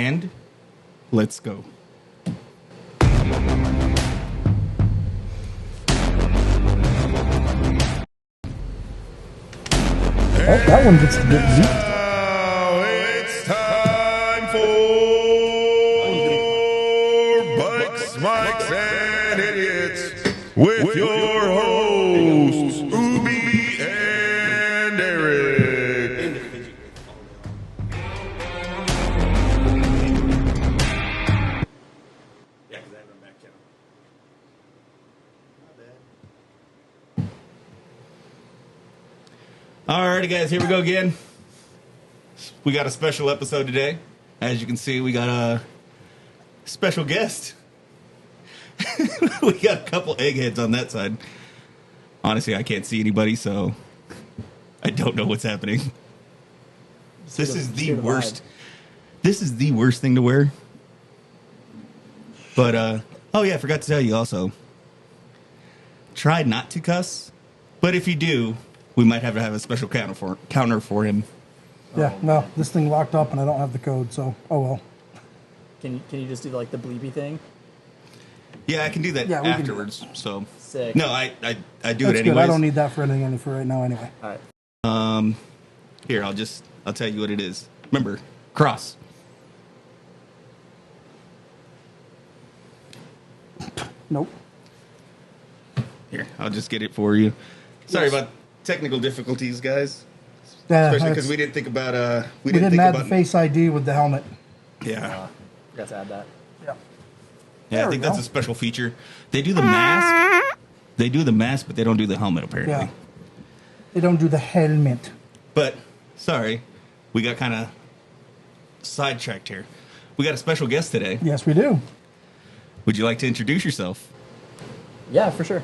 And let's go. Oh, that one gets to get zeke. Now it's time for Bikes, Mics, and Idiots with your hosts, Ubi and Eric. Alrighty, guys, here we go again. We got a special episode today. As you can see, we got a special guest. We got a couple eggheads on that side. Honestly, I can't see anybody, so I don't know what's happening. This is the worst. This is the worst thing to wear. But, oh yeah, I forgot to tell you also. Try not to cuss, but if you do, we might have to have a special counter for him. Yeah, no, this thing locked up and I don't have the code, so oh well. Can you just do like the bleepy thing? Yeah, I can do that afterwards. So Sick. no, I do That's it good. anyways. I don't need that for anything for right now anyway. All right. Here, I'll tell you what it is. Remember, cross. Nope. Here, I'll just get it for you. Sorry about technical difficulties, guys. Yeah, Especially because we didn't think about we didn't think add about the Face ID with the helmet. Yeah. Forgot to add that. Yeah. Yeah, I think that's a special feature. They do the mask. They do the mask, but they don't do the helmet apparently. Yeah. They don't do the helmet. But sorry, we got kind of sidetracked here. We got a special guest today. Yes, we do. Would you like to introduce yourself? Yeah, for sure.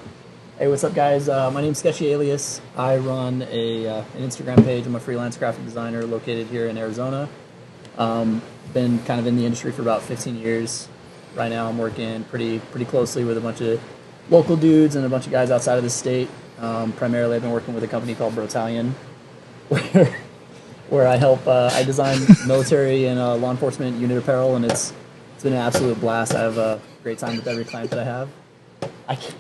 Hey, what's up, guys? My name's Sketchy, alias. I run an Instagram page. I'm a freelance graphic designer located here in Arizona. Been kind of in the industry for about 15 years. Right now, I'm working pretty closely with a bunch of local dudes and a bunch of guys outside of the state. Primarily, I've been working with a company called Brotalion, where I help. I design military and law enforcement unit apparel, and it's been an absolute blast. I have a great time with every client that I have. I can't.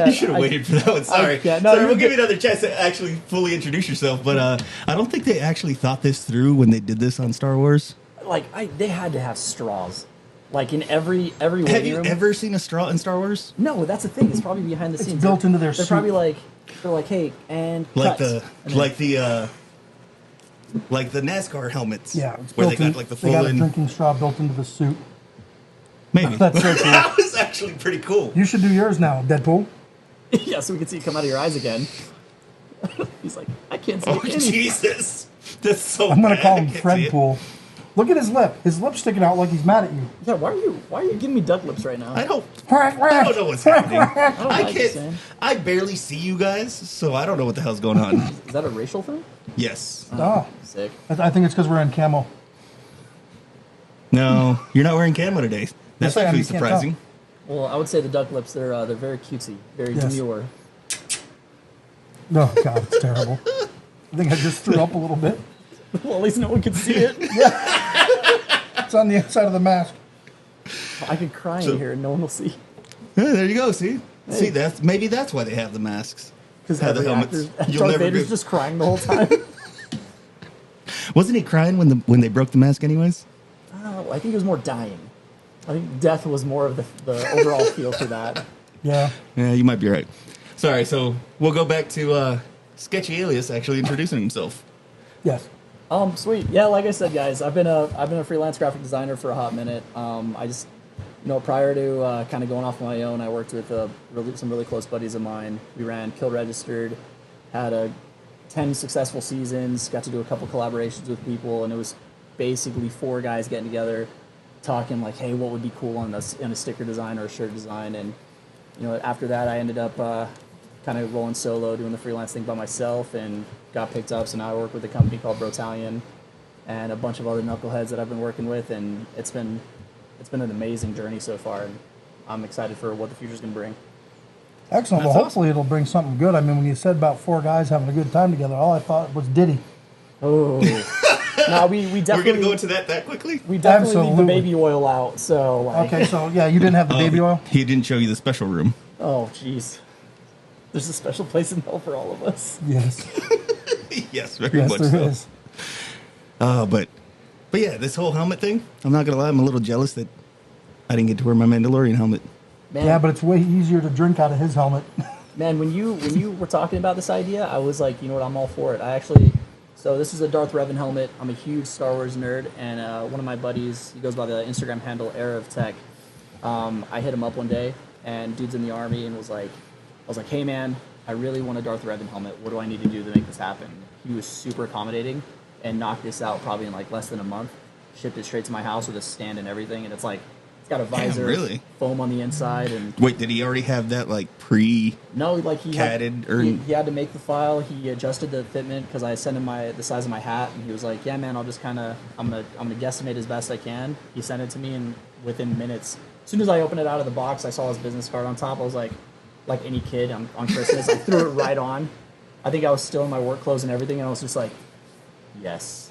You should have waited for that one. Sorry. No, Sorry, we'll give you another chance to actually fully introduce yourself. But I don't think they actually thought this through when they did this on Star Wars. They had to have straws, like in every Have waiting you room. Ever seen a straw in Star Wars? No, that's the thing. It's probably behind the It's scenes. built into their They're suit. probably like, hey, and Like cut. the NASCAR helmets. Yeah, it's where built they got in, like the they got a full in. drinking straw built into the suit. Maybe That's so cool. that was actually pretty cool. You should do yours now, Deadpool. Yeah, so we can see it come out of your eyes again. He's like, I can't see Oh anything. Jesus, that's so. I'm gonna bad. call I him can't see Fred it. Pool. Look at his lip. His lip's sticking out like he's mad at you. Yeah, why are you giving me duck lips right now? I don't I know what's happening. I don't know I what you're can't. saying. I barely see you guys, so I don't know what the hell's going on. Is that a racial thing? Yes. Oh, Sick. I think it's because we're in camo. No, you're not wearing camo today. That's Yes, I am. actually You can't surprising. Well, I would say the duck lips, they're very cutesy, very Yes. demure. Oh God, it's terrible. I think I just threw up a little bit. Well, at least no one can see it. It's on the inside of the mask. I could cry So- in here and no one will see. Yeah, there you go. See, Hey. maybe that's why they have the masks. Because Have the helmets. You'll Darth never Vader's be- just crying the whole time. Wasn't he crying when they broke the mask, anyways? I think it was more dying. I think death was more of the overall feel for that. Yeah. Yeah, you might be right. Sorry. So we'll go back to Sketchy Alias actually introducing himself. Yes. Sweet. Yeah, like I said, guys, I've been a freelance graphic designer for a hot minute. I just, prior to kind of going off on my own, I worked with some really close buddies of mine. We ran Kill Registered, had 10 successful seasons, got to do a couple collaborations with people, and it was basically 4 guys getting together, talking like, hey, what would be cool on a sticker design or a shirt design, and after that, I ended up kind of rolling solo, doing the freelance thing by myself, and got picked up. So now I work with a company called Brotalion and a bunch of other knuckleheads that I've been working with, and it's been an amazing journey so far, and I'm excited for what the future's going to bring. Excellent. That's Well, hopefully it'll bring something good. I mean, when you said about 4 guys having a good time together, all I thought was Diddy. Oh, No, we We're definitely gonna go into that quickly. we definitely leave the Absolutely. baby oil out. So like, Okay, so yeah, you didn't have the baby oil. He didn't show you the special room. oh jeez, there's a special place in hell for all of us. Yes, Yes, very yes, much there so. is. But yeah, this whole helmet thing. I'm not gonna lie. I'm a little jealous that I didn't get to wear my Mandalorian helmet. Man, Yeah, but it's way easier to drink out of his helmet. man, when you were talking about this idea, I was like, you know what, I'm all for it. So this is a Darth Revan helmet. I'm a huge Star Wars nerd, and one of my buddies, he goes by the Instagram handle Era of Tech. I hit him up one day, and dude's in the army, and I was like, hey man, I really want a Darth Revan helmet. What do I need to do to make this happen? He was super accommodating, and knocked this out probably in like less than a month. Shipped it straight to my house with a stand and everything, and it's got a visor, really? foam on the inside, and Wait, did he already have that like pre? no, like he Catted, had, or- he had to make the file. He adjusted the fitment because I sent him the size of my hat, and he was like, "Yeah, man, I'll just I'm gonna guesstimate as best I can." He sent it to me, and within minutes, as soon as I opened it out of the box, I saw his business card on top. I was like any kid on Christmas, I threw it right on. I think I was still in my work clothes and everything, and I was just like, "Yes,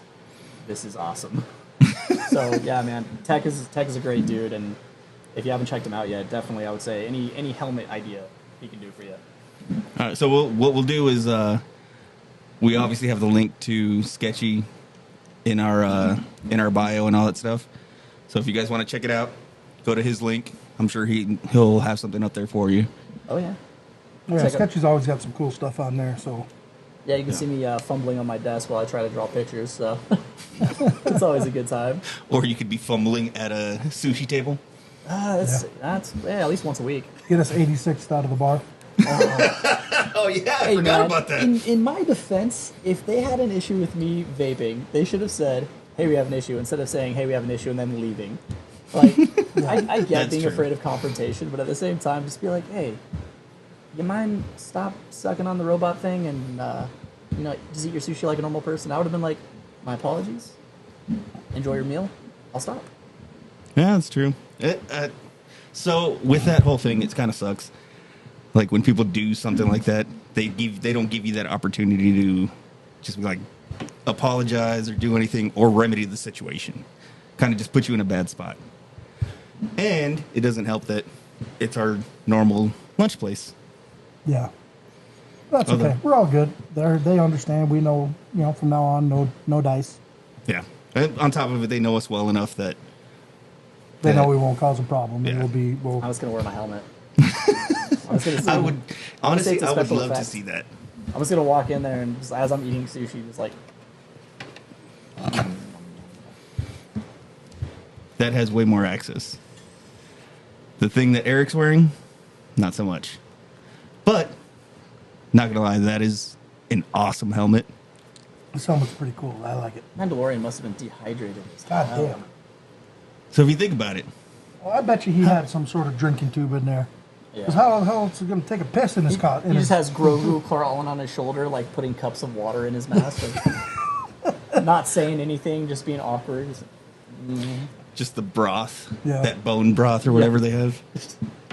this is awesome." So yeah, man, Tech is a great dude, and if you haven't checked him out yet, definitely I would say any helmet idea he can do for you. All right. So what we'll do is we obviously have the link to Sketchy in our bio and all that stuff. So if you guys want to check it out, go to his link. I'm sure he'll have something up there for you. Oh yeah, Yeah, Check it- Sketchy's always got some cool stuff on there. So yeah. You can see me fumbling on my desk while I try to draw pictures. So it's always a good time. Or you could be fumbling at a sushi table. That's at least once a week. get us 86th out of the bar. Oh yeah, I Hey forgot man, about that. in my defense, if they had an issue with me vaping, they should have said, "Hey, we have an issue," instead of saying, "Hey, we have an issue," and then leaving. Like, I get That's being true. afraid of confrontation, but at the same time, just be like, "Hey, you mind stop sucking on the robot thing and just eat your sushi like a normal person?" I would have been like, "My apologies. Enjoy your meal. I'll stop." Yeah, that's true. So with that whole thing, it kind of sucks. Like when people do something like that, they don't give you that opportunity to just like apologize or do anything or remedy the situation. Kind of just put you in a bad spot. And it doesn't help that it's our normal lunch place. Yeah, that's Other- okay. We're all good. They understand. We know. From now on, no dice. Yeah. And on top of it, they know us well enough that They Yeah. know we won't cause a problem. Yeah. And we'll I was gonna wear my helmet. I was gonna say, I would honestly it's a I would special love to effect. see that. I'm just gonna walk in there and just, as I'm eating sushi, just like, That has way more access. The thing that Eric's wearing, not so much. But not gonna lie, that is an awesome helmet. This helmet's pretty cool. I like it. Mandalorian must have been dehydrated. as God hell. damn. So if you think about it, Well, I bet you he had some sort of drinking tube in there. Because Yeah. how the hell is he going to take a piss in his cot? He just has Grogu crawling on his shoulder, like putting cups of water in his mask, like, not saying anything, just being awkward. Just, just the broth, Yeah. that bone broth or whatever they have.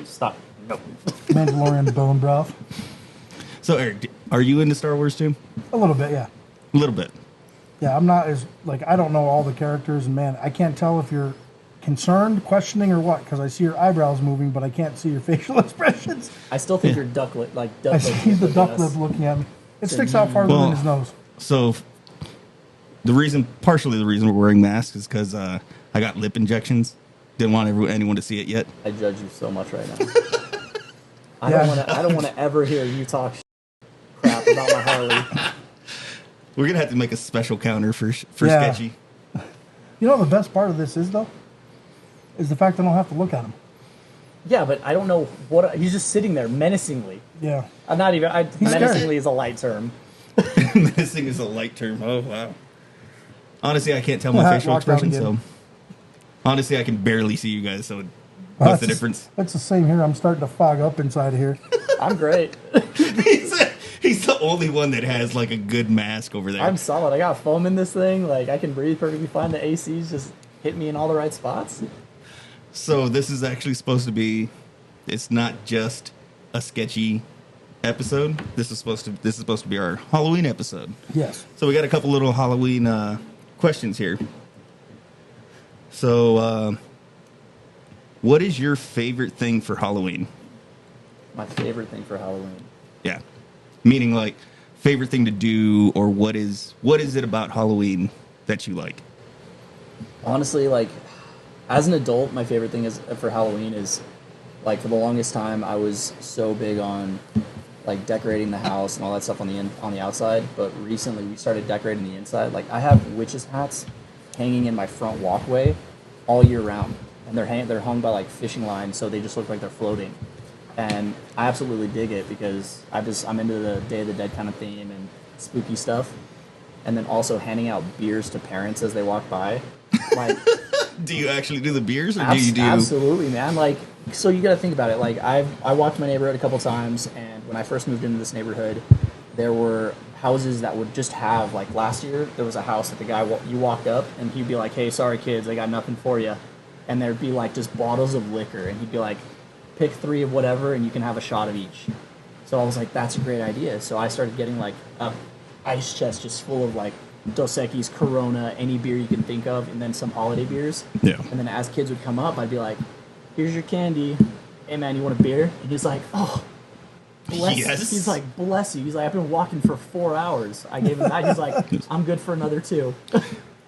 stop. No. Mandalorian bone broth. So Eric, are you into Star Wars too? A little bit, yeah. A little bit. Yeah, I'm not as, I don't know all the characters, and man, I can't tell if you're concerned, questioning, or what, because I see your eyebrows moving, but I can't see your facial expressions. I still think you're ducklet, like I duck. see the duck lip looking at me. It sticks out farther Well- than his nose. So partially the reason we're wearing masks is because I got lip injections. Didn't want anyone to see it yet. I judge you so much right now. I Yeah. don't want to ever hear you talk crap about my Harley. We're gonna have to make a special counter for Yeah. Sketchy. You know what the best part of this is, though? Is the fact I don't have to look at him. Yeah, but I don't know what he's just sitting there menacingly. Yeah. I'm not even. scary. Menacingly is a light term. Menacing is a light term. Oh wow. Honestly, I can't tell my Yeah, facial walked out expression, so again. honestly, I can barely see you guys. So Well, what's the that's difference? That's the same here. I'm starting to fog up inside of here. I'm great. He's the only one that has like a good mask over there. I'm solid. I got foam in this thing. Like I can breathe perfectly fine. The AC's just hit me in all the right spots. So this is actually supposed to be. It's not just a sketchy episode. This is supposed to be our Halloween episode. Yes. So we got a couple little Halloween questions here. So, what is your favorite thing for Halloween? My favorite thing for Halloween. Yeah. Meaning, like, favorite thing to do, or what is it about Halloween that you like? Honestly, like, as an adult, my favorite thing is for Halloween is, like, for the longest time, I was so big on, like, decorating the house and all that stuff on the outside. But recently, we started decorating the inside. Like, I have witches' hats hanging in my front walkway all year round, and they're hung by like fishing lines, so they just look like they're floating. And I absolutely dig it because I'm into the Day of the Dead kind of theme and spooky stuff. And then also handing out beers to parents as they walk by. Like, Do you actually do the beers, or do you do? Absolutely, man. Like, so you got to think about it. Like, I walked my neighborhood a couple times, and when I first moved into this neighborhood, there were houses that would just have, like, last year there was a house that the guy you walked up and he'd be like, "Hey, sorry kids, I got nothing for you," and there'd be like just bottles of liquor, and he'd be like, "Pick 3 of whatever, and you can have a shot of each." So I was like, "That's a great idea." So I started getting like a ice chest just full of like Dos Equis, Corona, any beer you can think of, and then some holiday beers. Yeah. And then as kids would come up, I'd be like, "Here's your candy. Hey man, you want a beer?" And he's like, "Oh, bless." Yes. He's like, "Bless you." He's like, "I've been walking for 4 hours." I gave him that. He's like, "I'm good for another 2."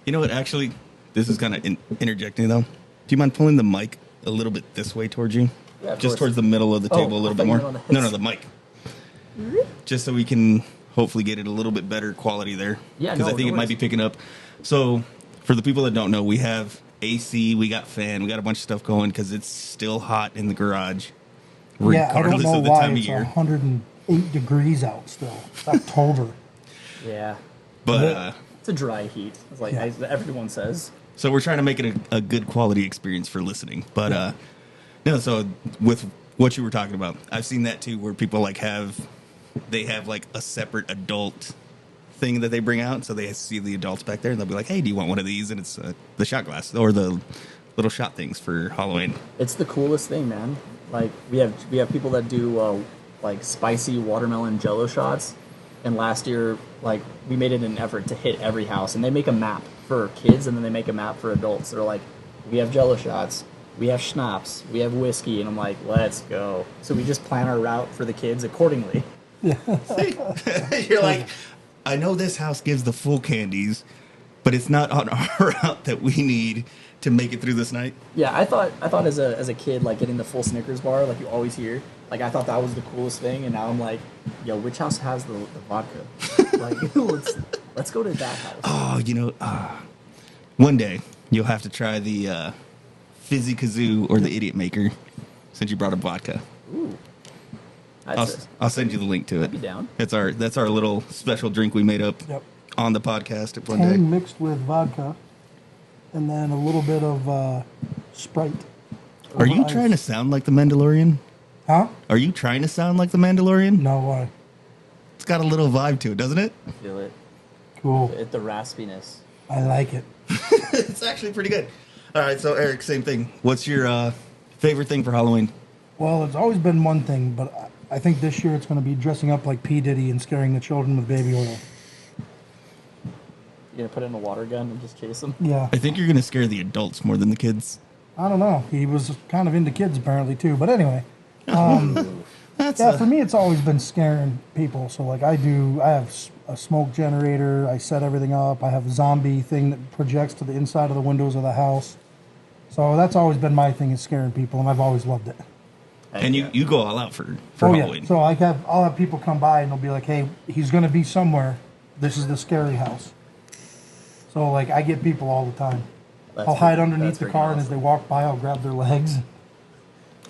You know what? Actually, this is kind of interjecting though. Do you mind pulling the mic a little bit this way towards you? Yeah, of just course. towards the middle of the table a I little thought bit you more. meant on the No, headset. the mic. Just so we can hopefully get it a little bit better quality there. Yeah, because no, I think no it might be worries. picking up. So, for the people that don't know, we have AC, we got fan, we got a bunch of stuff going because it's still hot in the garage, Yeah, I don't regardless know of the why time of it's year. 108 degrees out still. It's October. Yeah. But It's a dry heat. It's like everyone says. so we're trying to make it a good quality experience for listening. But no, so with what you were talking about, I've seen that too, where people like have like a separate adult thing that they bring out, so they see the adults back there and they'll be like, "Hey, do you want one of these?" And it's the shot glass or the little shot things for Halloween. It's the coolest thing, man. Like we have people that do like spicy watermelon Jello shots, and last year like we made it an effort to hit every house, and they make a map for kids and then they make a map for adults. They're like, "We have Jello shots, we have schnapps, we have whiskey," and I'm like, "Let's go!" So we just plan our route for the kids accordingly. You're like, I know this house gives the full candies, but it's not on our route that we need to make it through this night. Yeah, I thought as a kid, like getting the full Snickers bar, like you always hear, like I thought that was the coolest thing, and now I'm like, yo, which house has the vodka? Like, let's go to that house. Oh, one day you'll have to try the Fizzy Kazoo or the Idiot Maker, since you brought up vodka. Ooh, I'll send you the link to it. be down. That's our little special drink we made up Yep. on the podcast at one Tang day. mixed with vodka, and then a little bit of Sprite. Are you Ice. trying to sound like the Mandalorian? Huh? Are you trying to sound like the Mandalorian? No way. It's got a little vibe to it, doesn't it? I feel it. Cool. The raspiness. I like it. It's actually pretty good. All right, so Eric, same thing. What's your favorite thing for Halloween? Well, it's always been one thing, but I think this year it's going to be dressing up like P. Diddy and scaring the children with baby oil. You gonna put it in a water gun and just chase them? Yeah. I think you're going to scare the adults more than the kids. I don't know. He was kind of into kids apparently too. But anyway, That's yeah, for me it's always been scaring people. So like I have a smoke generator. I set everything up. I have a zombie thing that projects to the inside of the windows of the house. So that's always been my thing, is scaring people, and I've always loved it. and you go all out for Oh Halloween. yeah. So I'll have people come by and they'll be like, "Hey, he's going to be somewhere. This is the scary house." So like I get people all the time. I'll hide underneath the car, and as they walk by, I'll grab their legs.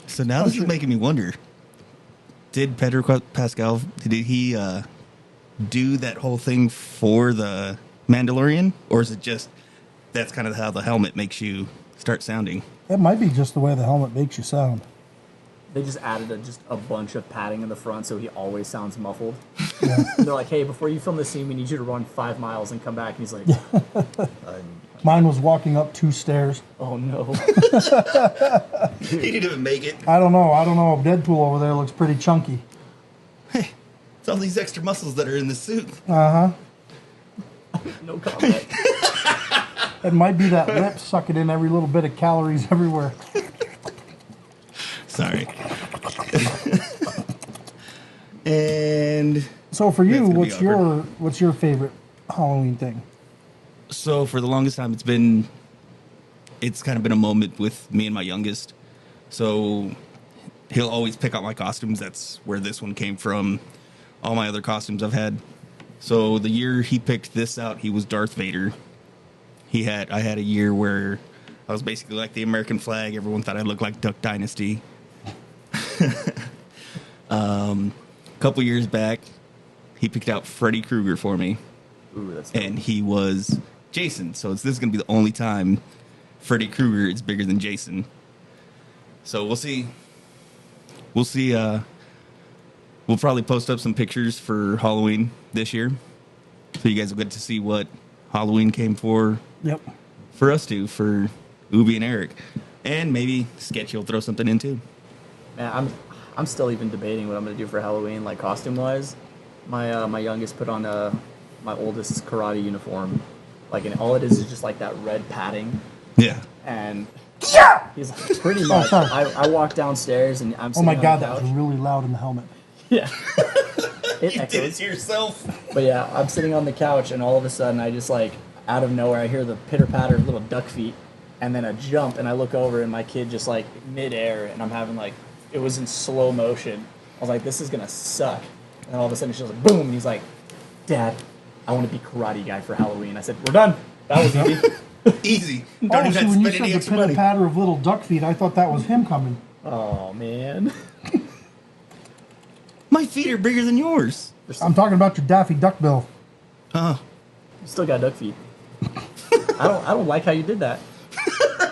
So now this is making me wonder, did Pedro Pascal, did he do that whole thing for the Mandalorian? Or is it just, that's kind of how the helmet makes you start sounding? It might be just the way the helmet makes you sound. They just added just a bunch of padding in the front, so he always sounds muffled. Yeah. They're like, "Hey, before you film this scene, we need you to run 5 miles and come back." And he's like, Mine was walking up 2 stairs. "Oh no." He didn't even make it. I don't know. Deadpool over there looks pretty chunky. Hey, it's all these extra muscles that are in the suit. Uh-huh. No comment. It might be that lip sucking in every little bit of calories everywhere. Sorry. And So for you, That's gonna be what's your favorite Halloween thing? so for the longest time, it's kind of been a moment with me and my youngest. So he'll always pick out my costumes. That's where this one came from. All my other costumes I've had. So the year he picked this out, he was Darth Vader. I had a year where I was basically like the American flag. Everyone thought I looked like Duck Dynasty. A couple years back, he picked out Freddy Krueger for me. Ooh, that's cool. And he was Jason. So this is going to be the only time Freddy Krueger is bigger than Jason. So we'll see. We'll see. We'll probably post up some pictures for Halloween this year, so you guys will get to see what Halloween came for. Yep. For us to, for Ubi and Eric, and maybe Sketchy will throw something in too. Man, I'm still even debating what I'm gonna do for Halloween, like costume wise. My youngest put on my oldest's karate uniform, like, and all it is just like that red padding, Yeah. and Yeah. he's pretty much. sorry. I walk downstairs and I'm. Oh my sitting on God, the that was couch. really loud in the helmet. Yeah. It You did it echoes. to yourself. But yeah, I'm sitting on the couch and all of a sudden I just like out of nowhere I hear the pitter patter of little duck feet and then a jump and I look over and my kid just like midair and I'm having like it was in slow motion. I was like, this is gonna suck. And then all of a sudden she's like boom and he's like, Dad, I want to be karate guy for Halloween. I said, we're done. That was easy. Easy. Don't Oh, even see, have to when you spend said any the extra pitter money. patter of little duck feet, I thought that was him coming. Oh man. My feet are bigger than yours. I'm talking about your Daffy Duck Bill. Oh. You still got duck feet. I don't like how you did that.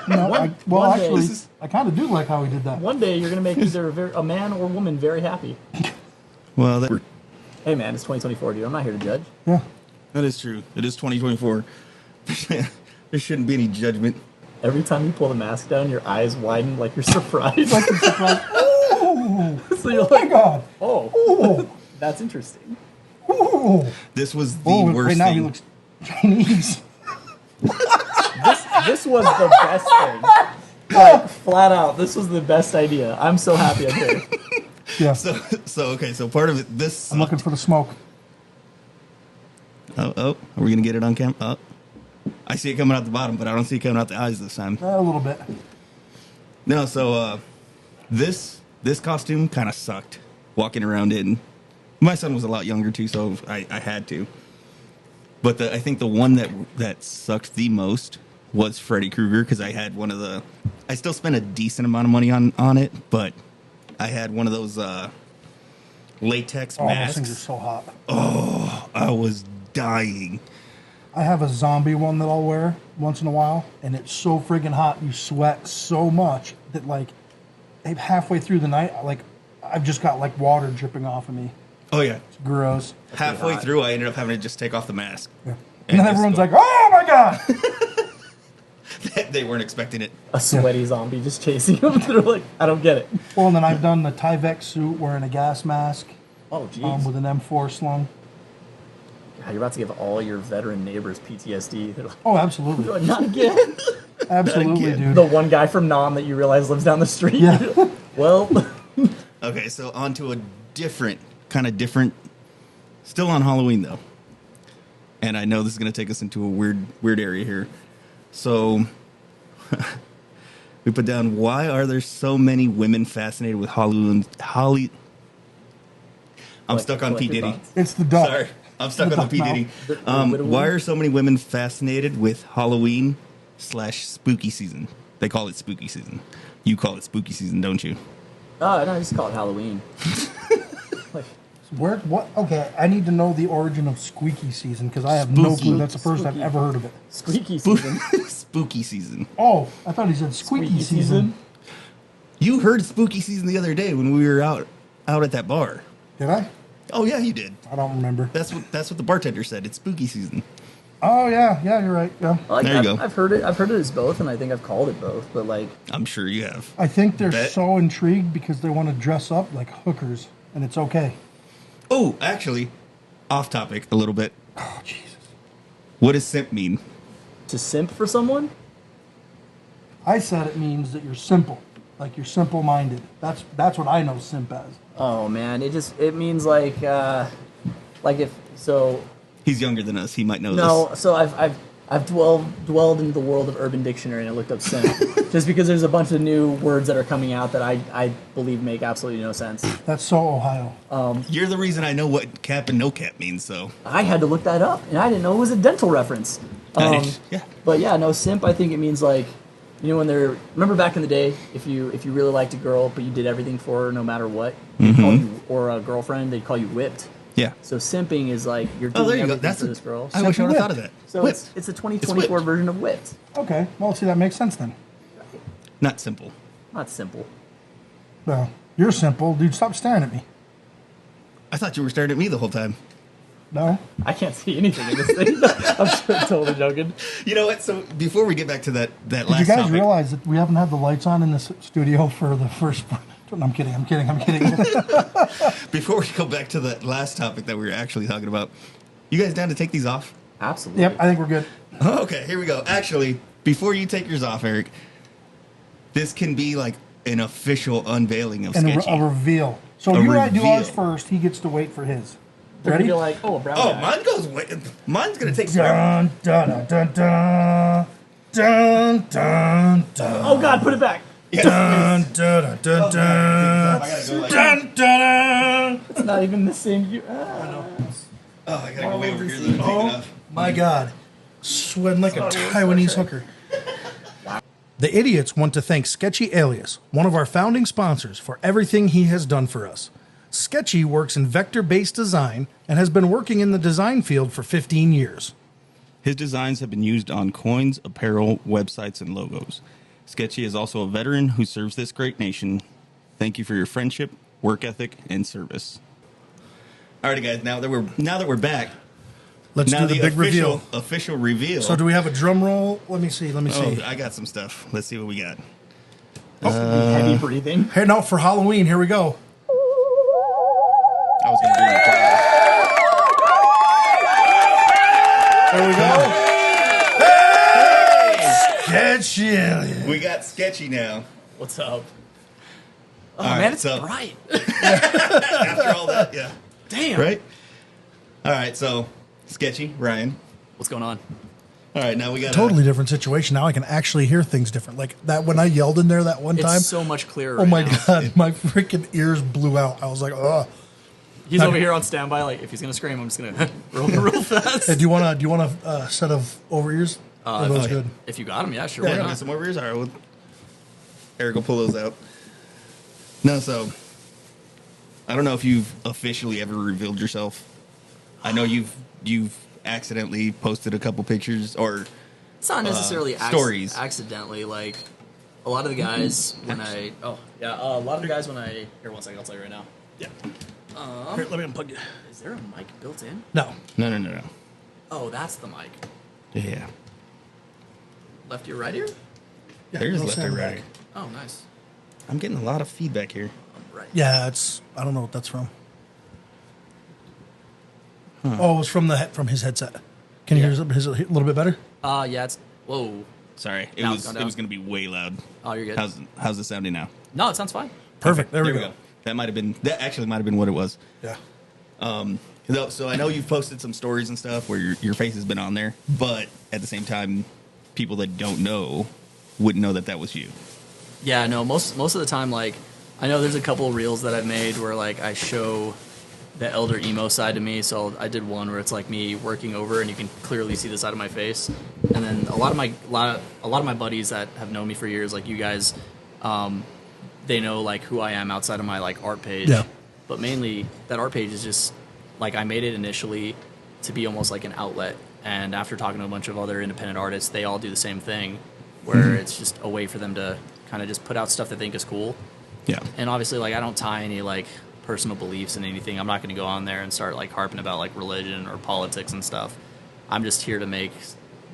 No, One- well, one day- actually, This is- I kind of do like how he did that. One day you're gonna make either a man or woman very happy. Well, Hey man, it's 2024, dude. I'm not here to judge. Yeah. that is true. It is 2024. There shouldn't be any judgment. Every time you pull the mask down, your eyes widen like you're surprised. Like I'm surprised. Oh, So you're oh my like, God. oh, Oh, that's interesting. oh. This was the Oh, worst right now he thing. looks Chinese. This was the best thing. Like, flat out, this was the best idea. I'm so happy I'm here. Yeah. So part of it, this. I'm looking for the smoke. Oh, are we gonna get it on camera? Oh, I see it coming out the bottom, but I don't see it coming out the eyes this time. A little bit. No, so this costume kind of sucked walking around in. My son was a lot younger too, so I had to. But I think the one that sucked the most was Freddy Krueger because I had one of the. I still spent a decent amount of money on it, but I had one of those latex Oh, those things are masks. so hot. I was dying. I have a zombie one that I'll wear once in a while, and it's so friggin' hot. You sweat so much that, like, halfway through the night, like, I've just got, like, water dripping off of me. Oh yeah. It's gross. Halfway hot. through, I ended up having to just take off the mask. Yeah. And And then just everyone's go- like, oh my God! They weren't expecting it. A sweaty zombie just chasing him. They're like, I don't get it. Well, and then I've done the Tyvek suit wearing a gas mask Oh, jeez. with an M4 slung. God, you're about to give all your veteran neighbors PTSD. They're like, Oh, absolutely. not again. Absolutely, again. dude. The one guy from Nam that you realize lives down the street. Yeah. Well, Okay, so on to a different, still on Halloween though. And I know this is going to take us into a weird area here. So we put down, why are there so many women fascinated with I'm stuck on P. Collective Diddy. thoughts. It's the duck. Sorry, I'm stuck The on the P. duck Diddy. mouth. The Why are so many women fascinated with Halloween / spooky season? They call it spooky season. You call it spooky season, don't you? Oh, no, I just call it Halloween. Like, Where? What? Okay, I need to know the origin of squeaky season because I have no Spooky. clue. That's the first I've Spooky. ever heard of it. squeaky season. Spooky season. Oh, I thought he said squeaky season. You heard spooky season the other day when we were out at that bar. Did I? Oh yeah, you did. I don't remember. That's what the bartender said. It's spooky season. Oh yeah, you're right. Yeah, Like, There you I've, go. I've heard it. I've heard it as both, and I think I've called it both. But like, I'm sure you have. I think they're Bet. so intrigued because they want to dress up like hookers, and it's okay. Oh, actually, off topic a little bit. Oh Jesus! What does simp mean? To simp for someone? I said it means that you're simple, like you're simple-minded. That's what I know simp as. Oh man, it means like if so. He's younger than us. He might know No, this. so I've dwelled into the world of Urban Dictionary and I looked up simp just because there's a bunch of new words that are coming out that I believe make absolutely no sense. That's so Ohio. You're the reason I know what cap and no cap means, so. I had to look that up and I didn't know it was a dental reference. Yeah. But yeah, no, simp. I think it means like, you know, when remember back in the day, if you really liked a girl but you did everything for her no matter what, they'd call you, or a girlfriend, they'd call you whipped. Yeah. So simping is like you're Oh, doing there you go. everything That's for this girl. I wish I would have thought of whipped. that. So Whipped. it's a 2024 version of whipped. Okay, well, see, that makes sense then. Not simple. Not simple. Well, you're simple. Dude, stop staring at me. I thought you were staring at me the whole time. No? I can't see anything in this thing. I'm totally joking. You know what? So before we get back to that Did last you guys topic, realize that we haven't had the lights on in this studio for the first... I'm kidding. before we go back to that last topic that we were actually talking about, you guys down to take these off? Absolutely. Yep, I think we're good. Oh, okay, here we go. Actually, before you take yours off, Eric, this can be like an official unveiling of And sketchy. a reveal. So A you and I do reveal. ours first. He gets to wait for his. They're gonna Ready? be like, oh, a brown Oh, guy. mine goes way. Mine's gonna take forever. Dun, dun, dun, dun, dun, dun, dun, Oh God, put it back. dun, dun, dun, dun, I gotta go like that. dun, dun. It's not even the same. Oh, I gotta go way over here. Then take it off. My God. Sweating like a Taiwanese hooker. The Idiots want to thank Sketchy Alias, one of our founding sponsors, for everything he has done for us. Sketchy works in vector-based design and has been working in the design field for 15 years. His designs have been used on coins, apparel, websites, and logos. Sketchy is also a veteran who serves this great nation. Thank you for your friendship, work ethic, and service. Alrighty, guys. Now that we're back, Let's now do the big reveal. Official reveal. So do we have a drum roll? Let me see. Oh, I got some stuff. Let's see what we got. Heavy breathing. Hey, no, for Halloween, here we go. I was gonna bring the There we go. Sketchy Alias. We got sketchy now. What's up? Oh All man, right, it's so- bright. After all that, yeah. Damn. Right? All right, so sketchy, Ryan. What's going on? All right, now we got Totally different situation. Now I can actually hear things different. Like that when I yelled in there that one time. It's so much clearer. Oh right my now. God, my freaking ears blew out. I was like, oh. He's over here on standby. Like, if he's gonna scream, I'm just gonna roll real fast. Hey, do you want a set of over ears? Are those good? If you got him, yeah, sure. Yeah, Why you not? got some over ears? All right, well, Eric will pull those out. No, so I don't know if you've officially ever revealed yourself. I know you've accidentally posted a couple pictures or It's not necessarily stories. accidentally. Like a lot of the guys when I a lot of the guys when I here 1 second, I'll tell you right now. Yeah. Here, let me unplug it. Is there a mic built in? No. No. Oh, that's the mic. Yeah. Left ear, right ear? Yeah, There's no left and sound right. back. Oh, nice. I'm getting a lot of feedback here. Right. Yeah, I don't know what that's from. Oh, it was from his headset. Can you hear his a little bit better? Yeah, it's whoa. Sorry, it Now was it's gone it down. was going to be way loud. Oh, you're good. How's it sounding now? No, it sounds fine. Perfect. There we go. That actually might have been what it was. Yeah. So I know you've posted some stories and stuff where your face has been on there, but at the same time, people that don't know wouldn't know that was you. Yeah, no, most of the time, like, I know there's a couple of reels that I've made where, like, I show the elder emo side to me. So I did one where it's, like, me working over and you can clearly see the side of my face. And then a lot of my buddies that have known me for years, like you guys, they know, like, who I am outside of my, like, art page. Yeah. But mainly, that art page is just, like, I made it initially to be almost like an outlet. And after talking to a bunch of other independent artists, they all do the same thing, where it's just a way for them to kind of just put out stuff they think is cool. Yeah. And obviously, like, I don't tie any, like, personal beliefs in anything. I'm not going to go on there and start, like, harping about, like, religion or politics and stuff. I'm just here to make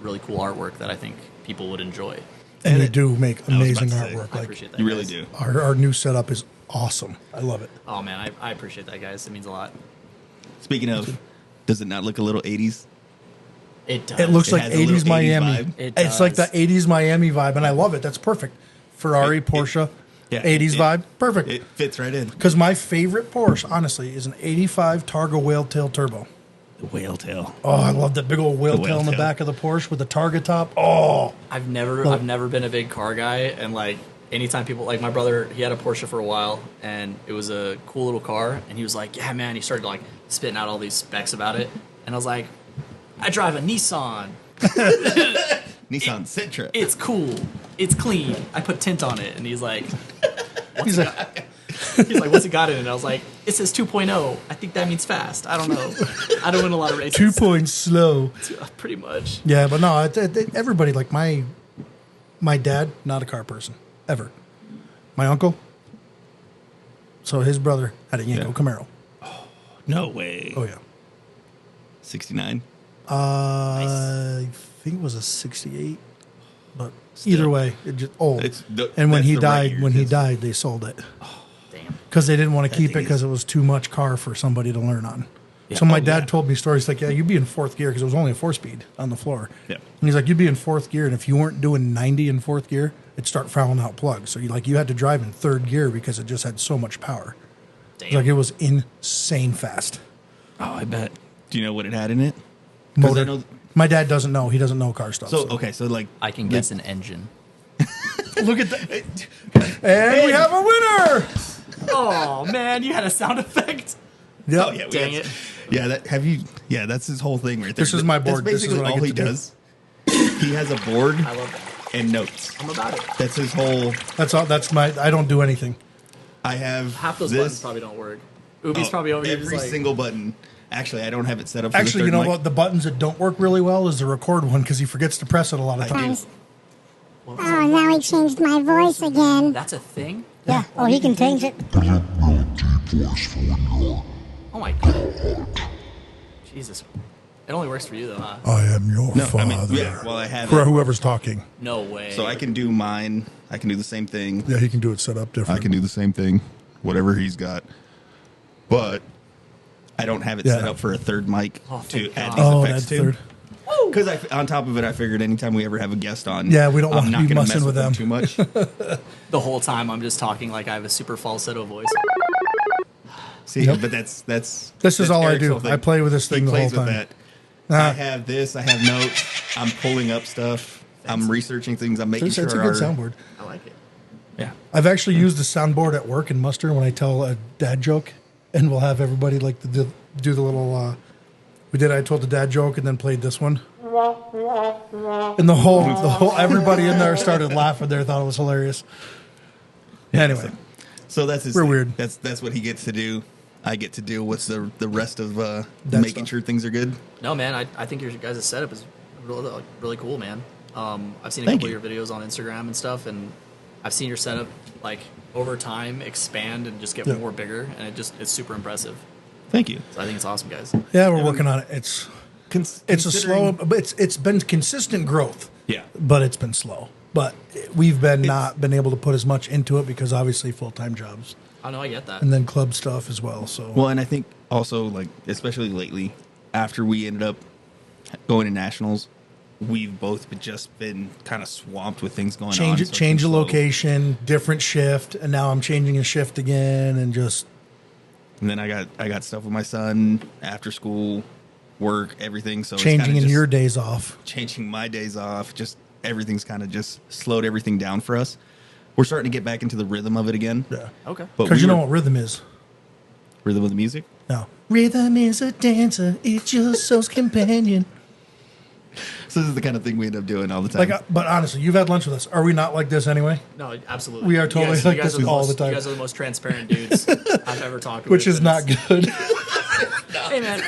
really cool artwork that I think people would enjoy. And you do make amazing about to say, artwork. I Like appreciate that. You really guys. do. our new setup is awesome. I love it. Oh, man, I appreciate that, guys. It means a lot. Speaking of, does it not look a little 80s? It does. It looks It like has a little 80s Miami. 80s vibe. It It's like the does. 80s Miami vibe, and I love it. That's perfect. Ferrari, Porsche, yeah, 80s vibe, perfect. It fits right in. Because my favorite Porsche, honestly, is an 85 Targa Whale Tail Turbo. The whale tail. Oh, I love that big old whale The tail in the whale tail. back of the Porsche with the Targa top. Oh, I've never been a big car guy, and like anytime people like my brother, he had a Porsche for a while, and it was a cool little car, and he was like, yeah, man. He started like spitting out all these specs about it, and I was like, I drive a Nissan. Nissan Sentra. It's cool. It's clean. I put tint on it, and he's like, he's like, he's like, what's it got in it? And I was like, it says 2.0. I think that means fast. I don't know. I don't win a lot of races. 2 points slow. Pretty much. Yeah, but no, everybody, like my dad, not a car person, ever. My uncle, so his brother had a Yenko Camaro. No way. Oh, yeah. 69. I think it was a 68, but either way, it just old. And when that's he the right died, year, when he 'cause- died, they sold it Damn. because they didn't want to That keep it thing because is- it was too much car for somebody to learn on. Yeah. So my Oh, dad yeah. told me stories like, yeah, you'd be in fourth gear because it was only a 4-speed on the floor. Yeah. And he's like, you'd be in fourth gear, and if you weren't doing 90 in fourth gear, it'd start fouling out plugs. So you had to drive in third gear because it just had so much power. Damn. Like it was insane fast. Oh, I bet. Do you know what it had in it? 'Cause I Motor. know- My dad doesn't know. He doesn't know car stuff. So okay, so like I can guess an engine. Look at that. And we have a winner. Oh man, you had a sound effect. Yep. Oh yeah, we Dang had- it. Yeah, that have you? Yeah, that's his whole thing right there. This is my board. That's This is basically what I all get he to do. does. He has a board I love that. and notes. I'm about it. That's his whole. That's all. That's my. I don't do anything. I have Half those this. buttons probably don't work. Ubi's probably over here just every like, single button. Actually, I don't have it set up. For Actually, the you third know mic. what? The buttons that don't work really well is the record one because he forgets to press it a lot of I do. times. what was that? Oh, now he changed my voice again. That's a thing? Yeah. Oh, he can change it. Oh my god. Jesus. It only works for you though, huh? I am your No, I mean, yeah. Well, I have For it, whoever's talking. No way. so I can do mine. I can do the same thing. Yeah, he can do it set up different. I can do the same thing, whatever he's got. But I don't have it Yeah. set up for a third mic Oh, to thank add God. these Oh, effects that's to. third. Because on top of it, I figured anytime we ever have a guest on, Yeah, we don't I'm want to not be gonna messing mess with them. too much. the whole time I'm just talking like I have a super falsetto voice. See, but that's This is that's all I Eric's do. whole thing. I play with this thing He the plays whole with time. that. Ah. I have this. I have notes. I'm pulling up stuff. I'm researching things. I'm making It's sure a good soundboard. I like it. Yeah. I've actually used the soundboard at work in muster when I tell a dad joke, and we'll have everybody like do the little. I told the dad joke and then played this one, and the whole everybody in there started laughing. There thought it was hilarious. Anyway, So that's his We're thing. weird. That's what he gets to do. I get to deal with the rest of That making stuff. sure things are good. No man, I think your guys' setup is really really cool, man. I've seen a Thank couple you. of your videos on Instagram and stuff, and I've seen your setup like over time expand and just get Yeah. more bigger, and it's super impressive. Thank you. So I think it's awesome, guys. yeah, we're working on it. It's a Considering- slow, but it's been consistent growth. Yeah. But it's been slow. But we've been not been able to put as much into it because obviously full time jobs I know I get that. and then club stuff as well. So Well, and I think also like especially lately, after we ended up going to nationals, we've both just been kind of swamped with things going on. change so it, it's change been a slow. location, different shift, and now I'm changing a shift again, and just And then I got stuff with my son after school, work, everything. So it's changing kinda in just your days off. changing my days off. Just everything's kind of just slowed everything down for us. We're starting to get back into the rhythm of it again. Yeah, Okay. But because we you know were- what rhythm is. rhythm of the music. No, rhythm is a dancer. It's your soul's companion. So this is the kind of thing we end up doing all the time. Like, but honestly, you've had lunch with us. Are we not like this anyway? No, absolutely. We are totally like this are the all most, the time. You guys are the most transparent dudes I've ever talked with. Which is and not it's- good. Hey man,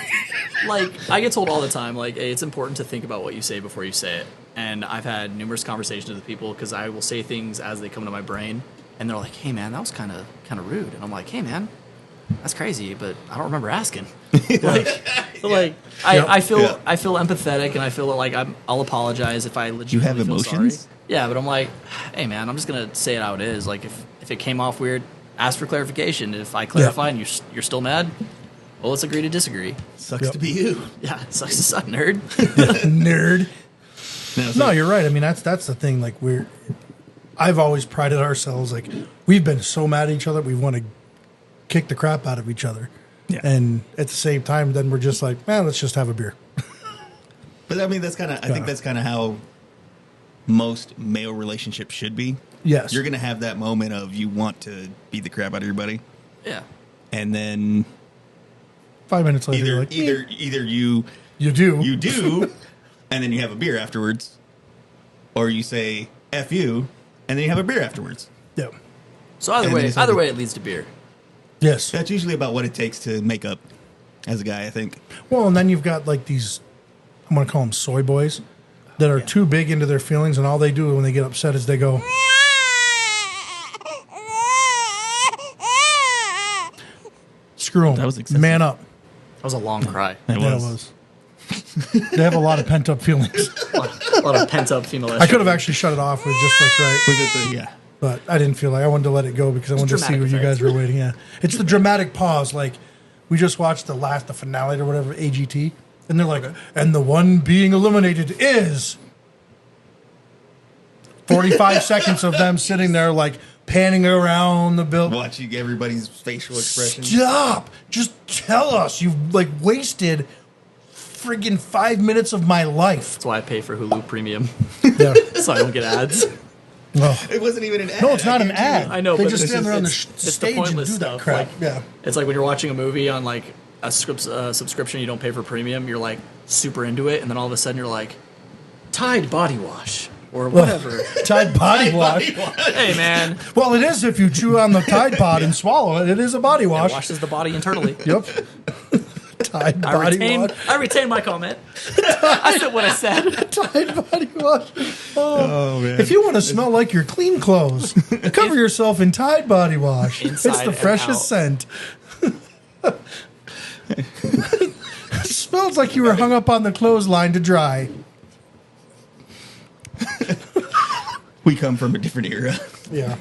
like I get told all the time, like hey, it's important to think about what you say before you say it. And I've had numerous conversations with people because I will say things as they come to my brain, and they're like, "Hey man, that was kind of rude," and I'm like, "Hey man, that's crazy," but I don't remember asking. Like, I feel Yeah. I feel empathetic, and I feel like I'll apologize if I legitimately have feel emotions? sorry. Yeah, but I'm like, hey man, I'm just gonna say it how it is. Like if it came off weird, ask for clarification. If I clarify and you're still mad, Well, let's agree to disagree. Sucks to be you. Yeah, it sucks to suck, nerd. Nerd. No, No, you're right. I mean, that's the thing. Like I've always prided ourselves. Like we've been so mad at each other, we want to kick the crap out of each other. Yeah. And at the same time, then we're just like, man, let's just have a beer. But I mean, I think that's kind of how most male relationships should be. Yes. You're going to have that moment of you want to beat the crap out of your buddy. Yeah. And then 5 minutes later, you're like, either you do, and then you have a beer afterwards, or you say F you, and then you have a beer afterwards. yeah. So either way, it leads to beer. Yes. That's usually about what it takes to make up as a guy, I think. Well, and then you've got like these, I'm going to call them soy boys, that are too big into their feelings, and all they do when they get upset is they go, screw them. That was excessive. Man up. That was a long cry. It That was. was. They have a lot of pent up feelings. A lot of pent up female. I could have actually shut it off with just like right, Was it the, yeah. but I didn't feel like I wanted to let it go because I wanted to see what you guys were waiting. Yeah, it's the dramatic pause. Like we just watched the finale or whatever AGT, and they're like, and the one being eliminated is 45 seconds of them sitting there like panning around the building. Watching everybody's facial expressions. Stop! Just tell us you've like wasted friggin' 5 minutes of my life. That's why I pay for Hulu Premium, Yeah. so I don't get ads. Oh. It wasn't even an ad. No, it's not an guarantee ad. you. I know, They but just it's stand there on the it's the stage and do pointless that stuff. crap. Like, Yeah. It's like when you're watching a movie on like a subscription, you don't pay for premium. You're like super into it, and then all of a sudden you're like, Tide body wash or whatever. Tide body wash. Hey man, Well, it is if you chew on the Tide Pod and swallow it. It is a body it wash. washes the body internally. Yep. Tide body wash. I retain my comment. I said what I said. Tide body wash. Oh, man. If you want to smell like your clean clothes, cover yourself in Tide body wash. Inside It's the and freshest out. scent. It smells like you were hung up on the clothesline to dry. We come from a different era. Yeah.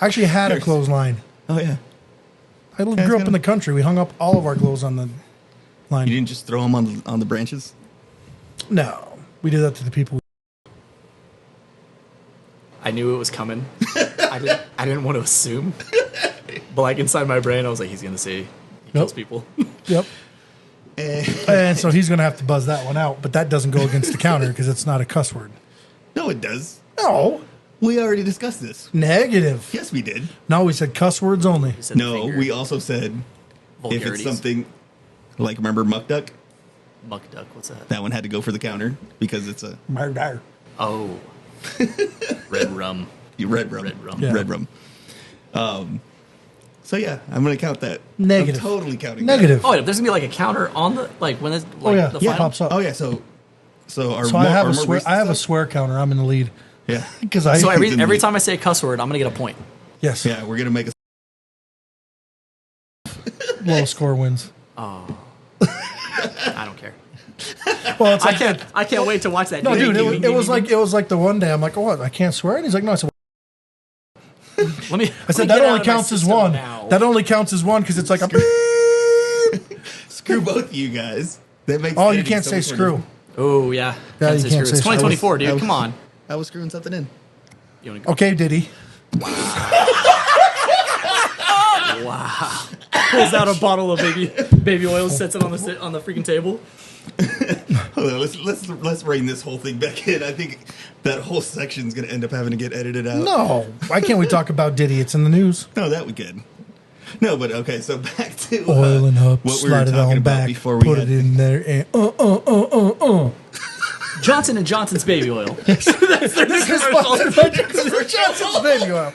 I actually had a clothesline. Oh, yeah. I grew up in the country. We hung up all of our clothes on the line. You didn't just throw them on the branches? No. We did that to the people. I knew it was coming. I didn't want to assume, but like inside my brain, I was like, he's gonna say he kills people. Yep. And so he's going to have to buzz that one out, but that doesn't go against the counter because it's not a cuss word. No, it does. No. We already discussed this. Negative. Yes, we did. No, we said cuss words only. He said No, finger we also said if it's vulgarities. something like, remember Muck Duck? Muck duck. What's that? That one had to go for the counter because it's a Murder. Oh, red rum. red rum. Red rum. Yeah. Red rum. So yeah, I'm going to count that. Negative. I'm totally counting Negative. Oh, wait, there's gonna be like a counter on the like when it's like yeah. the Yeah, final. pops up. that. Oh yeah, so our So I have our a more swear. recent I have a stuff? swear counter. I'm in the lead Yeah. because I. So He's in every the- time I say a cuss word, I'm gonna get a point. yes. Yeah, we're going to make a Low score wins. I don't care. Well, it's like I can't wait to watch that. no, dude. It was like the one day I'm like, oh, what? I can't swear. And he's like, no. I said, Let me. I said that only counts as one. That only counts as one because it's like a. screw both of you guys. That makes Oh, you editing can't so say much more screw. difficult. Oh yeah. Yeah, you It's can't say screw. 2024, I dude. was- Come on. I was screwing something in. You wanna go? Okay, Diddy. Wow. Pulls out a bottle of baby oil, sets it on the freaking table. Hold on, let's rein this whole thing back in. I think that whole section's going to end up having to get edited out. No. Why can't we talk about Diddy? It's in the news. No, that we could. No, but okay, so back to Oiling up, what we were slide it talking on about back, before we put had, it in there, and Johnson & Johnson's baby oil. This is sponsored by Johnson's baby oil.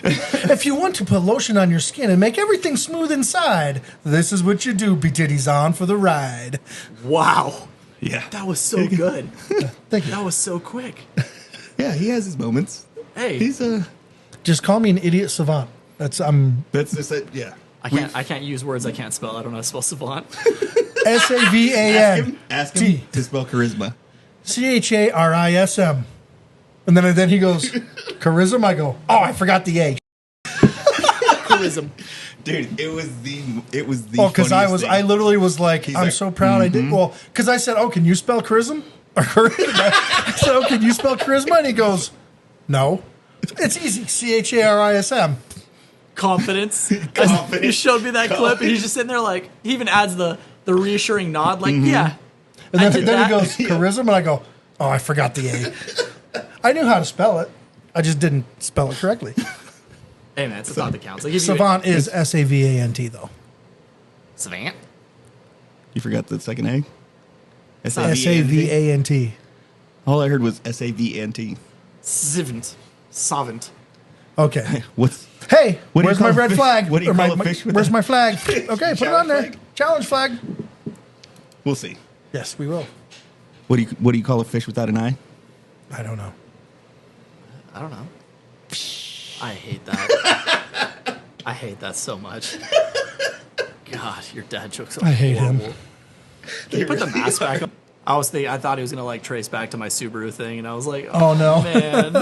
If you want to put lotion on your skin and make everything smooth inside, this is what you do. Be titties on for the ride. Wow. Yeah. That was so good. Thank you. That was so quick. Yeah, he has his moments. Hey, He's Just call me an idiot savant. that's just it. Yeah. I can't use words I can't spell. I don't know how to spell savant. SAVAN Ask him to spell charisma. CHARISM. And then he goes, charism. I go, oh, I forgot the A. Charism. Dude, it was the. Oh, because funniest thing. I literally was like, He's I'm like, so proud I did. Well, because I said, oh, can you spell charisma? I said, oh, can you spell charisma? And he goes, no. It's easy. CHARISM. Confidence. Confidence. He showed me that clip, and he's just sitting there like, he even adds the reassuring nod, like, yeah. And I then, did then that. he goes, charisma, and I go, oh, I forgot the A. I knew how to spell it. I just didn't spell it correctly. Hey, man, it's a thought that counts. Like, if Savant is SAVANT, though. Savant? You forgot the second A? SAVANT. All I heard was SAVNT. Savant. Okay. What's Hey, What do you where's call my a red fish? flag? What do you Or call a fish with Where's that? my flag? Okay, put it on Challenge there. flag? Challenge flag. We'll see. Yes, we will. What do you call a fish without an eye? I don't know. I don't know. I hate that. I hate that so much. God, your dad jokes are I hate him. horrible. Can you put the mask back on? I thought he was gonna like trace back to my Subaru thing, and I was like, Oh, no. man.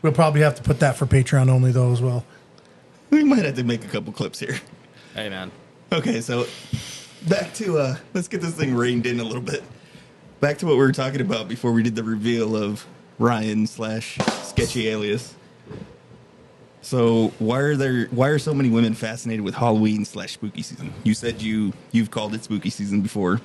We'll probably have to put that for Patreon only, though, as well. We might have to make a couple clips here. Hey, man. Okay, so back to let's get this thing reined in a little bit. Back to what we were talking about before we did the reveal of Ryan / sketchy alias. So why are so many women fascinated with Halloween / spooky season? You said you've called it spooky season before.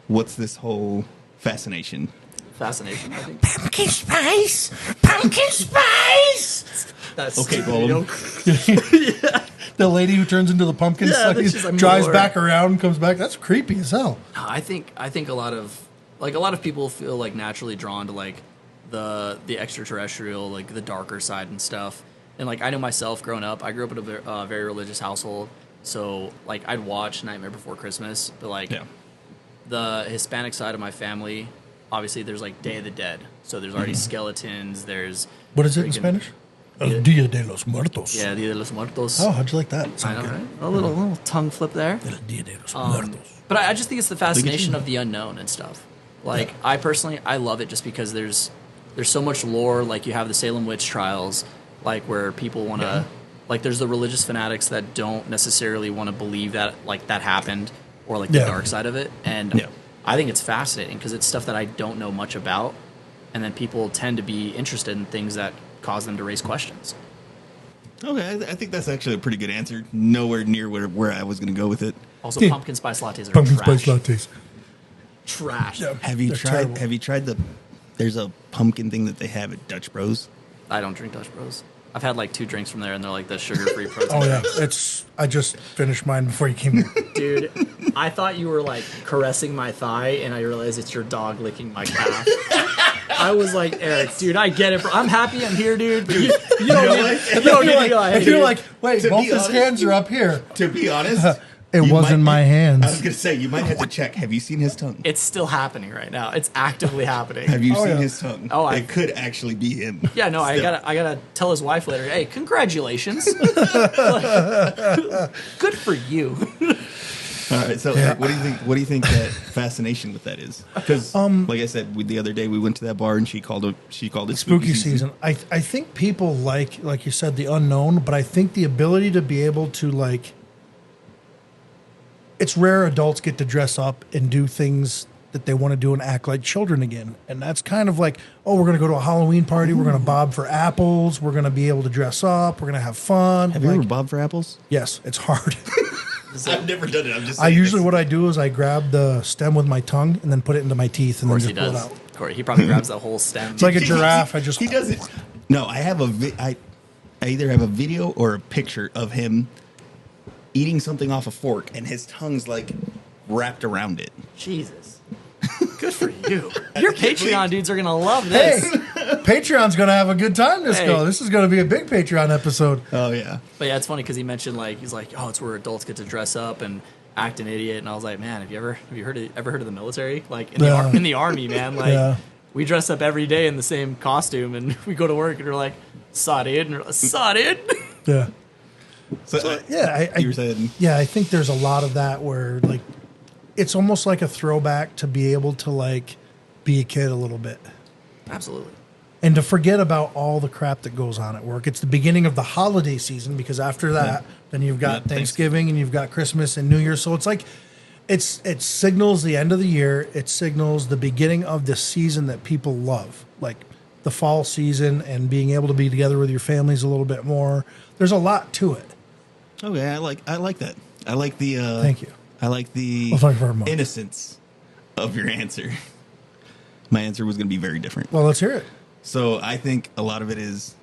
What's this whole fascination? Fascination, I think. Pumpkin spice! Pumpkin spice! That's Okay, stupid, Golem. The lady who turns into the pumpkin Yeah, suck, that's just like drives more. back around and comes back. That's creepy as hell. No, I think a lot of people feel like naturally drawn to like the extraterrestrial, like the darker side and stuff. And like I know myself growing up, I grew up in a very religious household, so like I'd watch Nightmare Before Christmas, but like the Hispanic side of my family, obviously there's like Day of the Dead, so there's already skeletons. There's What is it in freaking- Spanish? El Dia de los Muertos. Yeah, Dia de los Muertos. Oh, how'd you like that? I Sound know, good. right? A little tongue flip there. El Dia de los Muertos. But I just think it's the fascination of the unknown and stuff. Like I personally, I love it just because there's so much lore. Like you have the Salem witch trials, like where people want to, like there's the religious fanatics that don't necessarily want to believe that like that happened or like the dark side of it. And I think it's fascinating because it's stuff that I don't know much about, and then people tend to be interested in things that cause them to raise questions. Okay, I think that's actually a pretty good answer. Nowhere near where I was going to go with it. Also, Yeah. pumpkin spice lattes are Pumpkin trash. spice lattes. Trash. Yeah. Have you They're tried? terrible. Have you tried the? There's a pumpkin thing that they have at Dutch Bros. I don't drink Dutch Bros. I've had like 2 drinks from there, and they're like the sugar-free protein. Oh yeah, I just finished mine before you came here. Dude, I thought you were like caressing my thigh, and I realized it's your dog licking my calf. I was like, Eric, dude, I get it, bro. I'm happy I'm here, dude. But you don't need to go. Hey, If you're dude. like, wait, To both be his honest- hands are up here. To be honest, It you wasn't might- my hands. I was going to say you might have to check. Have you seen his tongue? It's still happening right now. It's actively happening. Have you Oh, seen yeah. his tongue? Oh, it could actually be him. Yeah, no, Still. I gotta tell his wife later. Hey, congratulations. Good for you. All right. So, Yeah. what do you think? What do you think that fascination with that is? Because, like I said, the other day we went to that bar and she called it Spooky season. I think people like you said, the unknown, but I think the ability to be able to like, it's rare adults get to dress up and do things that they want to do and act like children again. And that's kind of like, oh, we're going to go to a Halloween party. We're going to bob for apples. We're going to be able to dress up. We're going to have fun. Have you Like, ever bobbed for apples? yes, it's hard. I've never done it. I'm just. I usually, what I do is I grab the stem with my tongue and then put it into my teeth and Of then course just he pull it does. out. Corey, he probably grabs that whole stem. It's like a giraffe. I just, He does it. No, I have I either have a video or a picture of him eating something off a fork and his tongue's like wrapped around it. Jesus. Good for you. Your can't Patreon believe- dudes are gonna love hey, this. Patreon's going to have a good time this Hey. go. This is going to be a big Patreon episode. Oh yeah. But yeah, it's funny because he mentioned he's like, oh, it's where adults get to dress up and act an idiot, and I was like, man, have you ever heard of the military? Like in Yeah. in the army, man. Like Yeah. we dress up every day in the same costume, and we go to work, and we're like, saw dude, and we're like, saw dude. Yeah. So, Yeah, you were saying. yeah, I think there's a lot of that where like it's almost like a throwback to be able to like be a kid a little bit. Absolutely. and to forget about all the crap that goes on at work. It's the beginning of the holiday season, because after that, then you've got Thanksgiving and you've got Christmas and New Year. So it's like, it signals the end of the year. It signals the beginning of the season that people love, like the fall season and being able to be together with your families a little bit more. There's a lot to it. Okay, I like that. I like the Thank you. I like the Well, thank you very much. innocence of your answer. My answer was going to be very different. Well, let's hear it. So I think a lot of it is.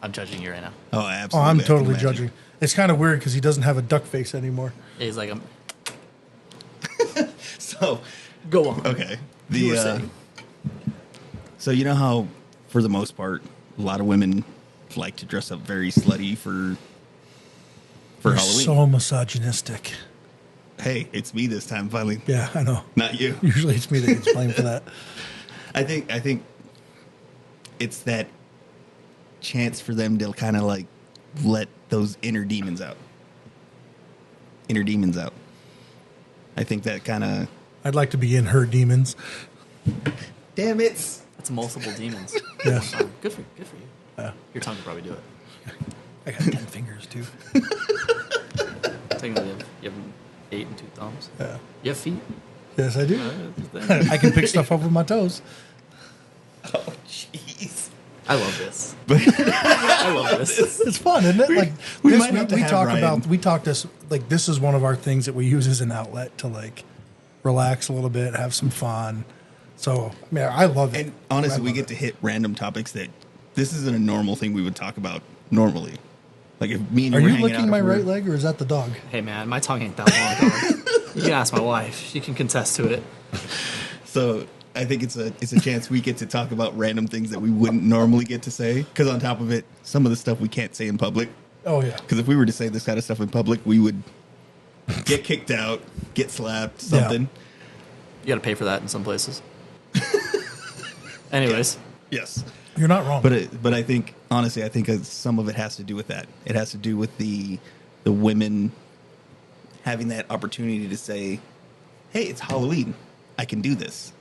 I'm judging you right now. Oh, Oh, absolutely. I'm I can totally imagine. judging. It's kind of weird because he doesn't have a duck face anymore. He's like, So Go on. okay, You were the saying. so you know how for the most part a lot of women like to dress up very slutty for You're Halloween. so misogynistic. Hey, it's me this time finally, Yeah, I know. not you. Usually it's me that gets blamed for that. I think it's that chance for them to kind of like let those inner demons out. I think that kind of. I'd like to be in her demons. Damn it! that's multiple demons. Yes. Good for you. Yeah. Your tongue could probably do it. I got 10 fingers too. Technically, you have 8 and 2 thumbs. Yeah. You have feet. Yes, I do. I I can pick stuff up with my toes. Oh jeez. love this. I love this. It's fun, isn't it? Like we this, might have to we have talk Ryan. about. We talk this like this is one of our things that we use as an outlet to like relax a little bit, have some fun. So I mean, I love it. And honestly, I we love get it. to hit random topics that this isn't a normal thing we would talk about normally. Like if me and Are you were you hanging licking out, my if we're- right leg, or is that the dog? Hey, man, my tongue ain't that long, dog. You can ask my wife. She can contest to it. So I think it's a chance we get to talk about random things that we wouldn't normally get to say. Because on top of it, some of the stuff we can't say in public. Oh yeah. Because if we were to say this kind of stuff in public, we would get kicked out, get slapped, something. You got to pay for that in some places. Anyways, Yes. You're not wrong. But I think honestly, I think some of it has to do with that. It has to do with the women having that opportunity to say, "Hey, it's Halloween. I can do this."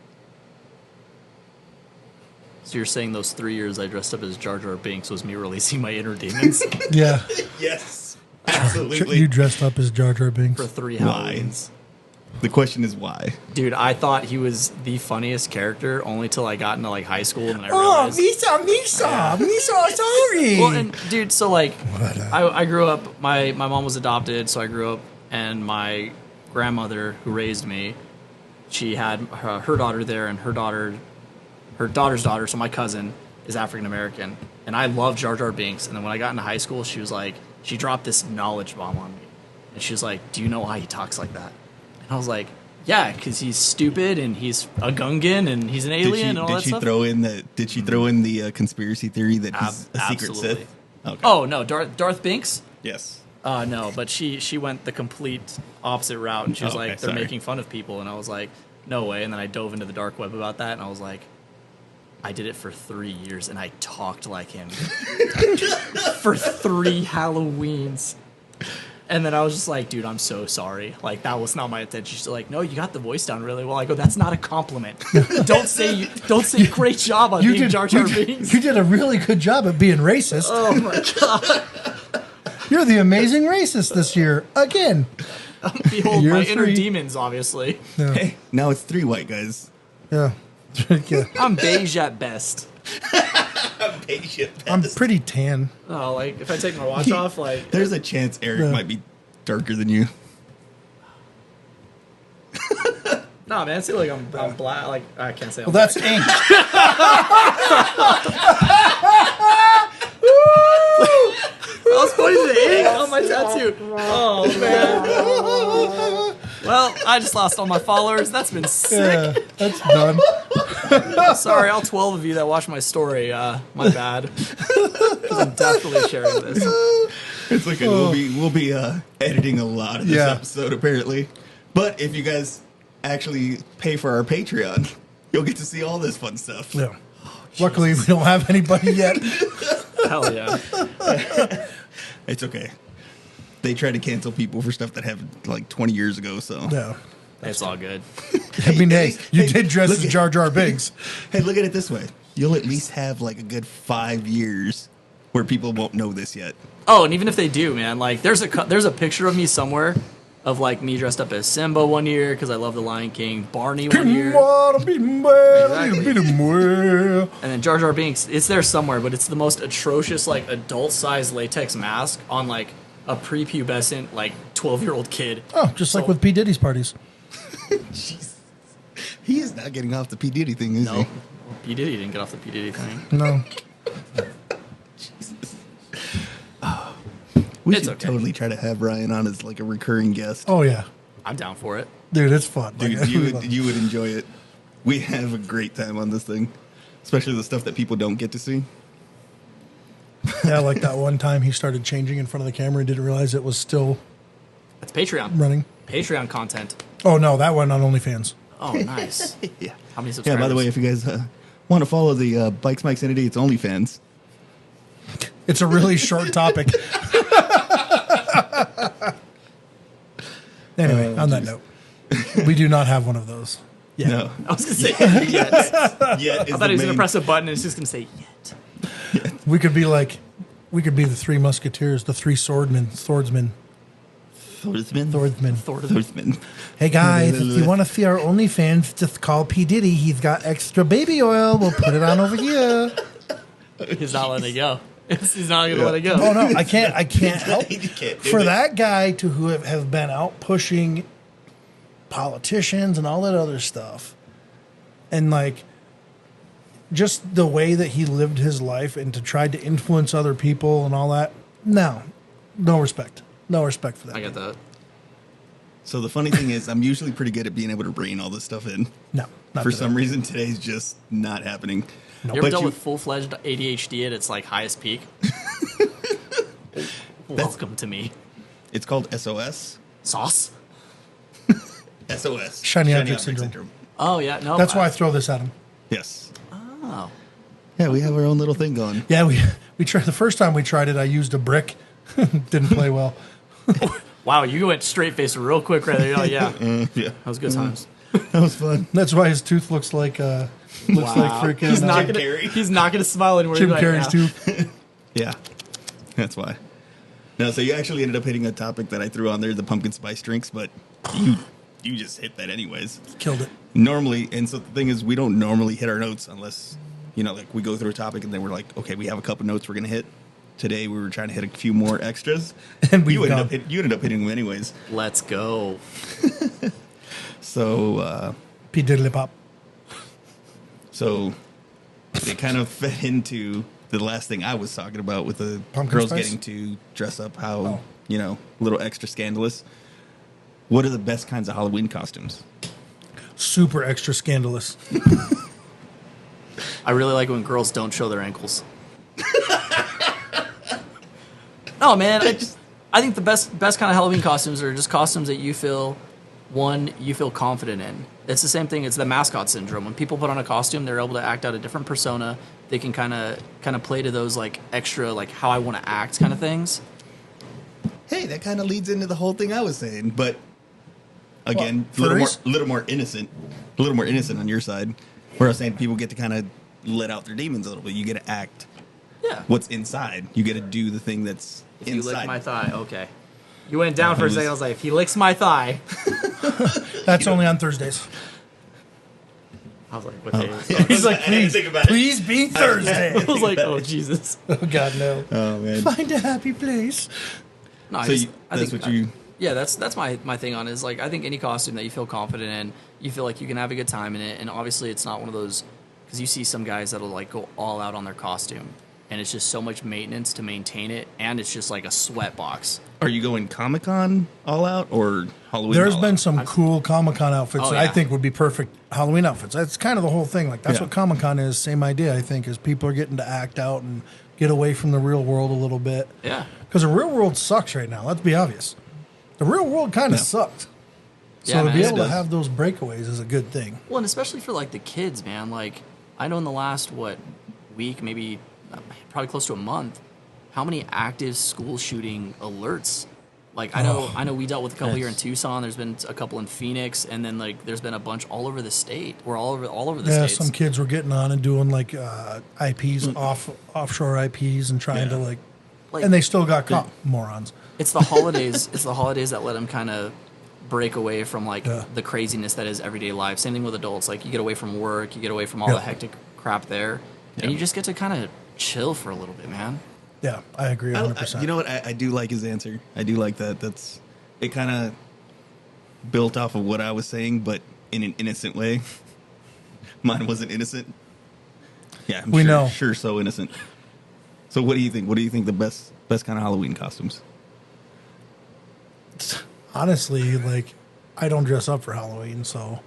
so you're saying those 3 years I dressed up as Jar Jar Binks was me releasing my inner demons yeah. Yes, absolutely. You dressed up as Jar Jar Binks. for 3 Why? Halloweens? The question is why. Dude, I thought he was the funniest character only till I got into like high school and I Oh, realized. Misa, sorry. Well, and dude, so like, I grew up. My mom was adopted, so I grew up, and my grandmother who raised me, she had her daughter there, and her daughter's daughter, so my cousin is African American, and I love Jar Jar Binks. And then when I got into high school, she dropped this knowledge bomb on me, and she was like, "Do you know why he talks like that?" And I was like, "Yeah, because he's stupid and he's a Gungan and he's an alien and all did that she stuff." throw in the conspiracy theory that he's a secret Absolutely. Sith? Okay. Oh no, Darth Binks. yes. No, but she went the complete opposite route, and she was Oh, okay, like, "They're sorry. making fun of people," and I was like, "No way!" And then I dove into the dark web about that, and I was like, "I did it for 3 years, and I talked like him for 3 Halloweens." And then I was just like, "Dude, I'm so sorry. Like that was not my intention." She's like, "No, you got the voice down really well." I go, "That's not a compliment. don't say great job on being Jar Jar Binks." You did a really good job at being racist. Oh my god! You're the amazing racist this year again. Behold You're my inner free. demons, obviously. Yeah. Hey, now it's 3 white guys. Yeah. Yeah. I'm beige at best. I'm pretty tan. Oh, like if I take my watch off, like There's a chance Eric Yeah. might be darker than you. no, man, I feel like I'm black. Like I can't say. I'm Well, that's black. ink. I was pointing the ink on my tattoo. Oh man. Well, I just lost all my followers. That's been sick. Yeah, that's done. Sorry, all 12 of you that watched my story. My bad. 'Cause I'm definitely sharing this. It's like we'll be editing a lot of this Yeah. episode apparently. But if you guys actually pay for our Patreon, you'll get to see all this fun stuff. Yeah. Luckily, we don't have anybody yet. Hell yeah. It's okay. They try to cancel people for stuff that happened like 20 years ago. So No. It's all good. I mean, hey, you hey, did dress look as at- Jar Jar Binks. hey, look at it this way: you'll at least have like a good 5 years where people won't know this yet. Oh, and even if they do, man, like there's a picture of me somewhere of like me dressed up as Simba one year because I love the Lion King, Barney one year, Exactly. and then Jar Jar Binks. It's there somewhere, but it's the most atrocious like adult-sized latex mask on like a prepubescent like 12-year-old kid. Oh, just like with P. Diddy's parties. Jesus. He is not getting off the P. Diddy thing, is No, he? well, P Diddy didn't get off the P Diddy thing. No. We It's should okay. totally try to have Ryan on as like a recurring guest. Oh, yeah. I'm down for it. Dude, it's fun. Dude, Like, you would enjoy it. We have a great time on this thing, especially the stuff that people don't get to see. Yeah, like that one time he started changing in front of the camera and didn't realize it was still That's Patreon. running. Patreon content. Oh, no, that one on OnlyFans. Oh, nice. Yeah. How many Yeah, subscribers? by the way, if you guys want to follow the Bikes Mike Sanity, it's OnlyFans. It's a really short topic. Anyway, on that note, we do not have one of those. Yeah. No. I was gonna say yet. Yeah, I thought he was gonna press a button and it's just gonna say yet. We could be the three musketeers, the three swordsmen. Swordsman. Hey guys, if you want to see our OnlyFans, just call P. Diddy. He's got extra baby oil. We'll put it on over here. He's not letting it go. He's not gonna let it go. Oh no, I can't help You can't do for it. that guy to who have been out pushing politicians and all that other stuff, and like just the way that he lived his life and to try to influence other people and all that. No respect for that. I get that. So the funny thing is, I'm usually pretty good at being able to rein all this stuff in. No, not For today. some reason, today's just not happening. You ever But dealt you- with full-fledged ADHD at its like highest peak? Welcome to me. It's called SOS. Sauce? SOS. Shiny object syndrome. Oh yeah, no. That's why I throw this at him. Yes. Oh. Yeah, we have our own little thing going. Yeah, we tried the first time we tried it. I used a brick, didn't play well. Wow, you went straight face real quick right there. Oh yeah, that Yeah. was good times. That was fun. That's why his tooth looks like Wow. freaking He's not Jim gonna. Carrey. He's not gonna smile anymore. Jim He's like, Carrey's yeah. tooth. Yeah. That's why. No, so you actually ended up hitting a topic that I threw on there, the pumpkin spice drinks, but you just hit that anyways. Killed it. Normally, and so the thing is, we don't normally hit our notes unless, like we go through a topic and then we're like, okay, we have a couple notes we're going to hit. Today we were trying to hit a few more extras. And we've you ended, gone. up you ended up hitting them anyways. Let's go. So, P. Diddly Pop. so it kind of fed into the last thing I was talking about with the Pumpkin girls spice? getting to dress up how, Oh. a little extra scandalous. What are the best kinds of Halloween costumes? Super extra scandalous. I really like when girls don't show their ankles. No, man. I think the best kind of Halloween costumes are just costumes that you feel confident in. It's the same thing. It's the mascot syndrome. When people put on a costume, they're able to act out a different persona. They can kind of play to those like extra like how I want to act kind of things. Hey, that kind of leads into the whole thing I was saying, but again, a Well, little more innocent on your side. Where I was saying people get to kind of let out their demons a little bit. You get to act Yeah. what's inside. You get to do the thing that's If you inside. lick my thigh, okay. You went down for a second. I was like, if he licks my thigh, That's only on Thursdays. I was like, what day is it? He's like, I didn't think about it. please be Thursday. I was like, oh Jesus. Oh God, no. Oh man. Find a happy place. No, So that's what you. Yeah, that's my thing on it is like I think any costume that you feel confident in, you feel like you can have a good time in it, and obviously it's not one of those because you see some guys that'll like go all out on their costume, and it's just so much maintenance to maintain it, and it's just like a sweat box. Are you going Comic-Con all out or Halloween? There's all been out? some cool Comic-Con outfits Oh, that I yeah. think would be perfect Halloween outfits. That's kind of the whole thing. Like that's Yeah. what Comic-Con is. Same idea, I think, is people are getting to act out and get away from the real world a little bit. Yeah. Because the real world sucks right now. Let's be obvious. The real world kind of Yeah. sucks. So Yeah, to man, be it able to does. have those breakaways is a good thing. Well, and especially for like the kids, man. Like I know in the last week, maybe probably close to a month, how many active school shooting alerts Like I know we dealt with a couple here in Tucson. There's been a couple in Phoenix, and then like there's been a bunch all over the state. We're all over the states. Some kids were getting on and doing like IPs, offshore IPs, and trying to like, and they still got caught, morons. It's the holidays. It's the holidays that let them kind of break away from like the craziness that is everyday life. Same thing with adults. Like you get away from work, you get away from all the hectic crap there, and you just get to kind of chill for a little bit, man. Yeah, I agree 100%. You know what? I do like his answer. I do like that. It kind of built off of what I was saying, but in an innocent way. Mine wasn't innocent. Yeah, we know. Sure, so innocent. So what do you think? What do you think the best kind of Halloween costumes? Honestly, like I don't dress up for Halloween, so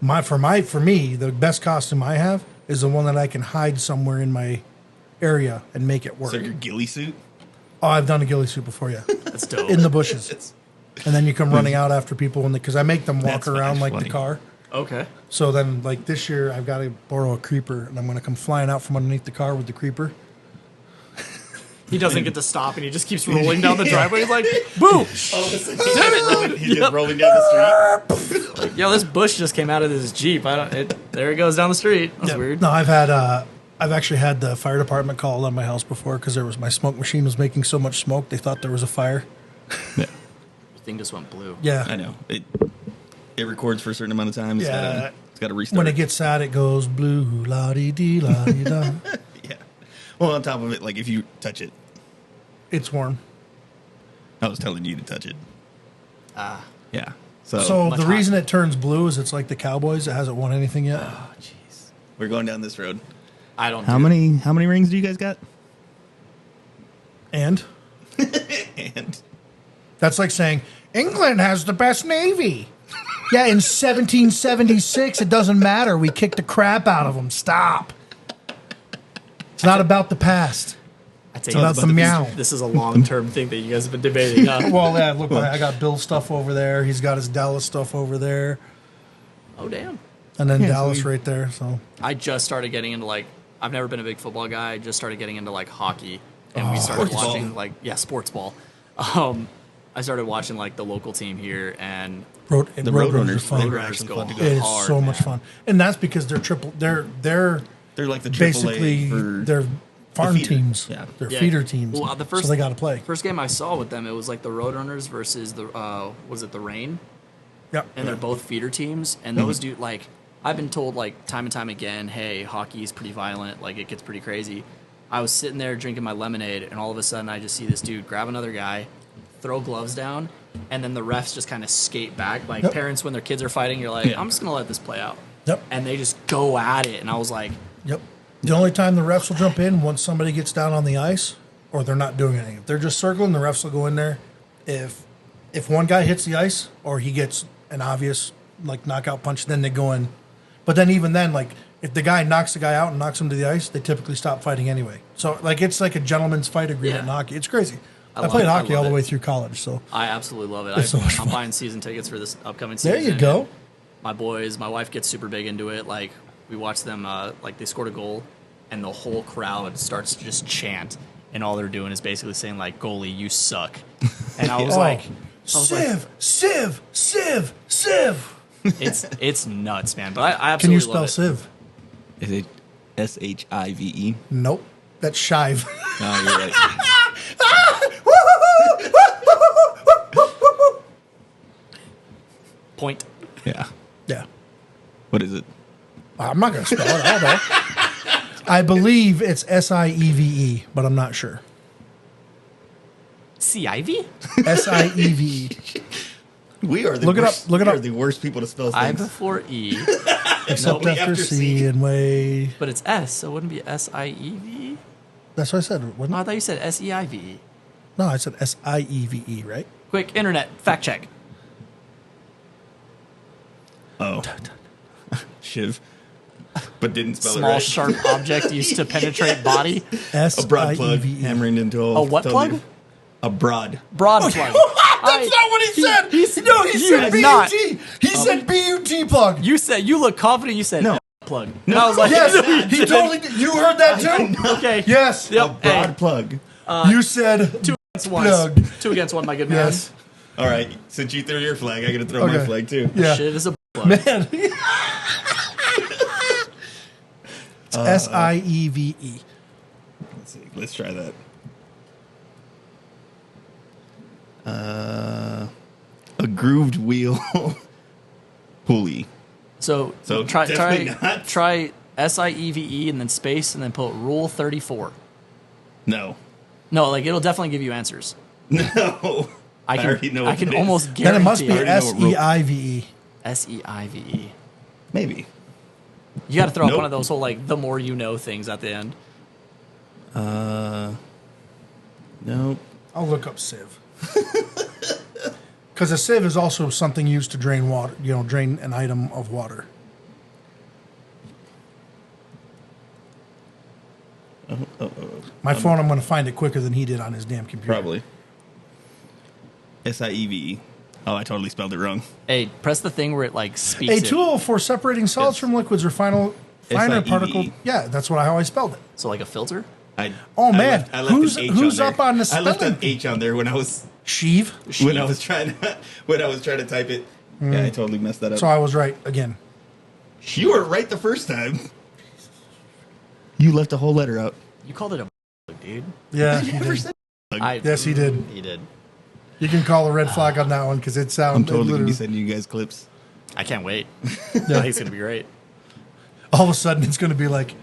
for me, the best costume I have is the one that I can hide somewhere in my area and make it work. So your ghillie suit? Oh, I've done a ghillie suit before, yeah. That's dope. In the bushes. And then you come running out after people because I make them walk around like the car. Okay. So then, like this year, I've got to borrow a creeper, and I'm going to come flying out from underneath the car with the creeper. He doesn't get to stop, and he just keeps rolling down the driveway. He's like, "Boo! Damn it!" He's just rolling down the street. Like, yo, this bush just came out of this Jeep. There he goes down the street. That's weird. No, I've actually had the fire department called on my house before because my smoke machine was making so much smoke they thought there was a fire. Yeah. The thing just went blue. Yeah, I know. It records for a certain amount of time. It's got to restart. When it gets sad, it goes blue, la-dee-dee, la-dee-da. Yeah. Well, on top of it, like if you touch it, It's warm. I was telling you to touch it. Yeah. So the hot. reason it turns blue is it's like the Cowboys. It hasn't won anything yet. Oh, jeez. We're going down this road. I don't. How many rings do you guys got? And And that's like saying England has the best navy. Yeah, in 1776, it doesn't matter. We kicked the crap out of them. Stop. It's not about the past. It's about the meow. This is a long-term thing that you guys have been debating. Huh? Well, yeah, look, I got Bill's stuff over there. He's got his Dallas stuff over there. Oh, damn. And then Dallas right there. So I just started getting into like, I've never been a big football guy. I just started getting into like hockey, and we started Sports watching ball. like sports ball. I started watching like the local team here, and the Roadrunners Roadrunners are fun. they were Roadrunners actually go fun to hard. go. It is hard, so much man. fun, and that's because they're They're like the basically AAA for they're farm feeder. teams. Yeah. They're Yeah. feeder teams. Well, the first so they got to play. First game I saw with them, it was like the Roadrunners versus the was it the Rain? Yep. And they're both feeder teams, and those dude like I've been told like time and time again, hey, hockey is pretty violent, like it gets pretty crazy. I was sitting there drinking my lemonade, and all of a sudden I just see this dude grab another guy, throw gloves down, and then the refs just kind of skate back. Like parents when their kids are fighting, you're like, I'm just gonna let this play out. Yep. And they just go at it, and I was like, Yep. The only time the refs will jump in once somebody gets down on the ice, or they're not doing anything. If they're just circling, the refs will go in there. If one guy hits the ice or he gets an obvious like knockout punch, then they go in. But then even then, like if the guy knocks the guy out and knocks him to the ice, they typically stop fighting anyway. So like it's like a gentleman's fight agreement in hockey. It's crazy. I played hockey all the way through college, so I absolutely love it. It's so much I'm fun. buying season tickets for this upcoming season. there you go. My wife gets super big into it. Like we watch them, like they scored a goal, and the whole crowd starts to just chant, and all they're doing is basically saying like, "Goalie, you suck." And I was like, Civ. it's nuts, man. But I absolutely Can you love spell it. Civ? Is it SHIVE? Nope. That's shive. No, you're right. Point. Yeah. Yeah. What is it? I'm not going to spell it. I don't know. I believe it's SIEVE, but I'm not sure. CIV? SIEVE. We are the Look it worst, up, look it we are up. the worst people to spell I things. before E, Except Nobody after after C C. and way. but it's S, so it wouldn't be SIEV. That's what I said, Oh, wasn't I it? thought you said SEIV. No, I said SIEVE, right? Quick internet fact check. Oh. Shiv. But didn't spell Small it right. sharp object used to penetrate body. SIEVE. A broad plug hammering into A what plug? A broad. Broad plug. That's not what he said. He said did not. BUT. He said BUT plug. You said you look confident. You said No. plug. No, I was like, Yes, he totally did. You heard that too? okay. Yes. A Yep. broad Hey, plug. You said Plug. 2 against 1, my good man. Yes. All right, since you threw your flag, I got to throw my Okay. flag too. Yeah. Shit is a plug. Man. It's SIEVE. Let's see. Let's try that. A grooved wheel pulley. So definitely not. try SIEVE and then space and then put rule 34. No. No, like it'll definitely give you answers. No. I can already know what I can it is. almost guarantee Then it must be I already know what SEIVE. SEIVE. Maybe. You got to throw up Nope. one of those whole like the more you know things at the end. Nope. I'll look up sieve. Because a sieve is also something used to drain water, drain an item of water. My phone, I'm going to find it quicker than he did on his damn computer. Probably. SIEVE. Oh, I totally spelled it wrong. Hey, press the thing where it like speaks. A it. tool for separating solids Yes. from liquids or finer SIEVE. particle. Yeah, that's how I spelled it. So like a filter. Oh, man. I left Who's- an H who's on up there. on the I left an spelling? H on there when I was Sheave. trying to type it. Yeah, I totally messed that up. So I was right again. You were right the first time. You left a whole letter out. You called it a dude. Yeah, I he never did. said. Yes, he did. He did. You can call a red flag on that one because it sounds. I'm totally gonna literally- be sending you guys clips. I can't wait. I think it's gonna be great. all of a sudden it's going to be like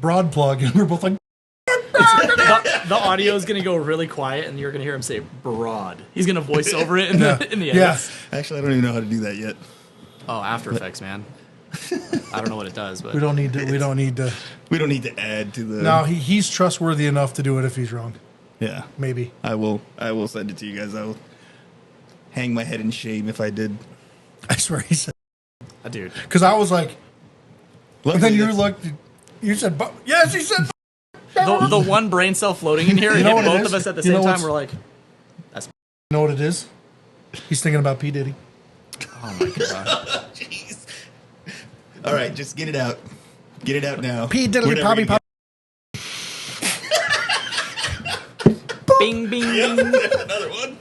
broad plug, and we're both like, The audio is gonna go really quiet, and you're gonna hear him say "broad." He's gonna voice over it in the edit. yeah. Actually, I don't even know how to do that yet. Oh, After Effects, man. I don't know what it does, but We don't need to. We don't need to. We don't need to add to the. No, he's trustworthy enough to do it if he's wrong. Yeah, Maybe. I will send it to you guys. I will hang my head in shame if I did. I swear he said. dude. Because I was like, and then Luckily, you that's- looked. You said, yes, he said. The one brain cell floating in here, You and know hit what it both is? of us at the You know same time. what's- We're like, You know what it is? He's thinking about P. Diddy. oh my god. Jeez. All right, just get it out. Get it out now. P. Diddy, Whenever Poppy, you Pop. Bing, bing, bing. get another one.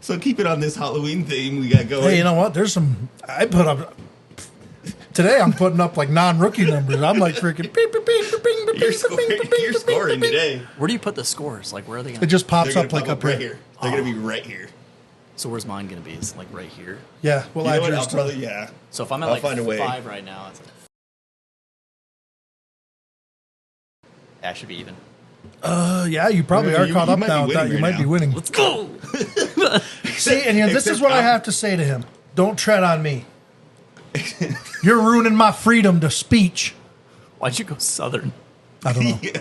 So keep it on this Halloween theme we got going. Hey, you know what? There's some. I put up. Today I'm putting up like non-rookie numbers. I'm like freaking. Beep, beep, beep, beep, beep, beep, You're beep, scoring, beep, beep, you're beep, scoring beep, beep. today. Where do you put the scores? Like, where are they It gonna? just pops They're up gonna like pop up right here. here. They're gonna be right here. So where's mine gonna be? Is it like right here? Yeah. Well, You know I what? I'll just. probably yeah. So if I'm at I'll like find a way. 5 right now, it's like, that should be even. Yeah, you probably You- are caught you up might now be with that. winning You right might be now. winning. Let's go. See, and this is Except what I I'm- have to say to him. Don't tread on me. You're ruining my freedom to speech. Why'd you go Southern? I don't know.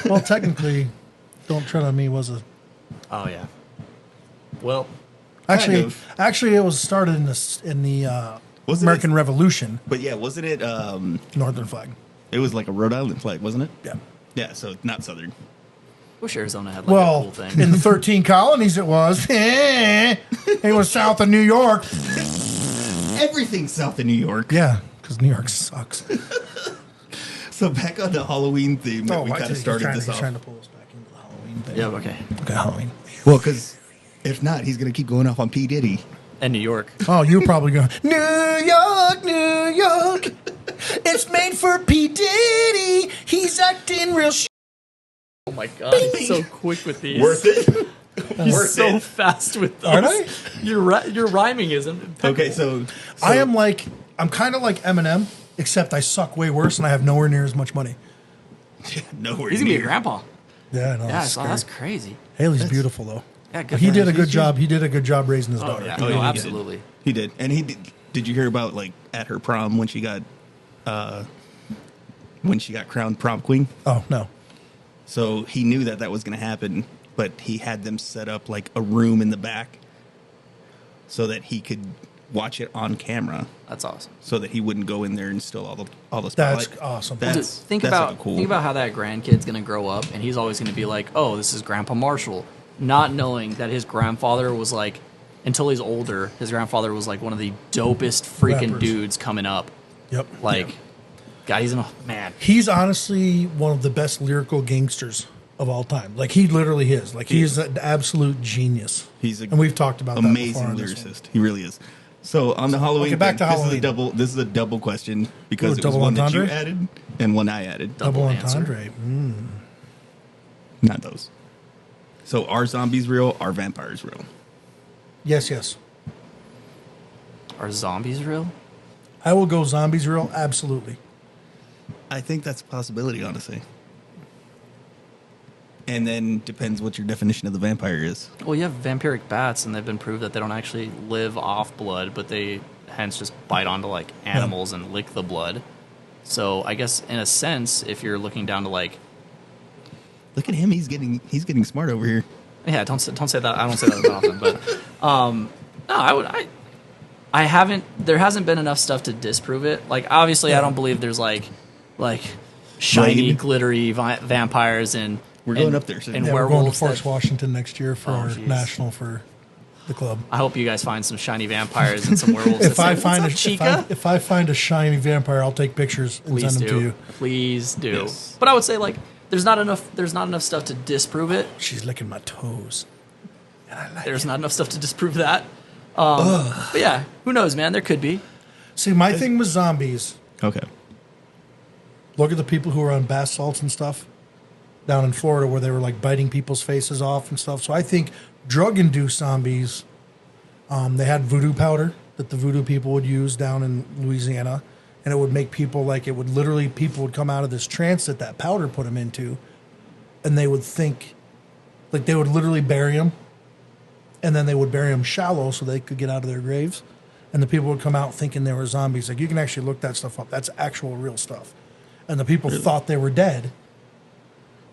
Well, technically, "Don't Tread on Me" was a Oh yeah. Well, actually of. actually it was started in the Wasn't American it- Revolution. But yeah, wasn't it? Northern flag. It was like a Rhode Island flag, wasn't it? Yeah. Yeah, so not Southern. wish Arizona had like a Well, cool thing. in the 13 colonies, it was. It was south of New York. Everything south of New York. Yeah, because New York sucks. So back on the Halloween theme that we I kind of think started he's this trying off. to pull us back into the Halloween thing. Yeah. Okay. Okay, Halloween. Well, because if not, he's gonna keep going off on P Diddy. And New York. Oh, you're probably going, New York, New York. It's made for P. Diddy. He's acting real Oh my god, he's so quick with these. Worth it. He's Worth so it. fast with those. Aren't I? Your rhyming isn't. impeccable. Okay, so I'm kind of like Eminem, except I suck way worse and I have nowhere near as much money. nowhere. He's gonna be a near. grandpa. Yeah, I know. Yeah, I it's saw, scary. that's crazy. Haley's beautiful though. Yeah, good He for did him. a good job. He did a good job raising his Oh daughter. yeah, Oh, no, yeah, he did. absolutely. He did, and he did. Did you hear about like at her prom when she got crowned prom queen? Oh no. So he knew that was going to happen, but he had them set up like a room in the back so that he could watch it on camera, That's awesome. so that he wouldn't go in there and steal all the spotlight. That's awesome. Dude, That's think that's about like a cool. think about how that grandkid's gonna grow up, and he's always gonna be like, "Oh, this is Grandpa Marshall," not knowing that his grandfather was like, until he's older, his grandfather was like one of the dopest freaking Rappers. dudes coming up. Yep. Like, God, he's man. He's honestly one of the best lyrical gangsters of all time. Like, he literally is. Like, he is an absolute genius. And we've talked about that before. Amazing lyricist. He really is. So on the Halloween, okay, back to this Halloween. This is a double question because it was double one entendre? that you added and one I added. Double answer. entendre. Not those. So are zombies real? Are vampires real? Yes, yes. Are zombies real? I will go zombies real. Absolutely. I think that's a possibility, honestly. And then depends what your definition of the vampire is. Well, you have vampiric bats, and they've been proved that they don't actually live off blood, but they hence just bite onto like animals and lick the blood. So I guess in a sense, if you're looking down to like, look at him, he's getting smart over here. yeah, don't say that. I don't say that that often, but no, I haven't. There hasn't been enough stuff to disprove it. Like obviously, I don't believe there's like shiny, Blade. glittery vampires and. We're going up there soon. And Yeah, we're going to werewolves Fort that- Washington next year for our geez. national for the club. I hope you guys find some shiny vampires and some werewolves. If that I say, find "What's a up, Chica?" if I find a shiny vampire, I'll take pictures and Please send them to do. you. Please do. Yes. But I would say like there's not enough stuff to disprove it. She's licking my toes. And I like There's it. not enough stuff to disprove that. But yeah, who knows, man? There could be. See, my thing with zombies, Okay. look at the people who are on bath salts and stuff down in Florida where they were like biting people's faces off and stuff. So I think drug-induced zombies, they had voodoo powder that the voodoo people would use down in Louisiana, and it would make people like, it would literally, people would come out of this trance that powder put them into, and they would think, like they would literally bury them, and then they would bury them shallow so they could get out of their graves, and the people would come out thinking they were zombies. Like, you can actually look that stuff up. That's actual real stuff. And the people thought they were dead.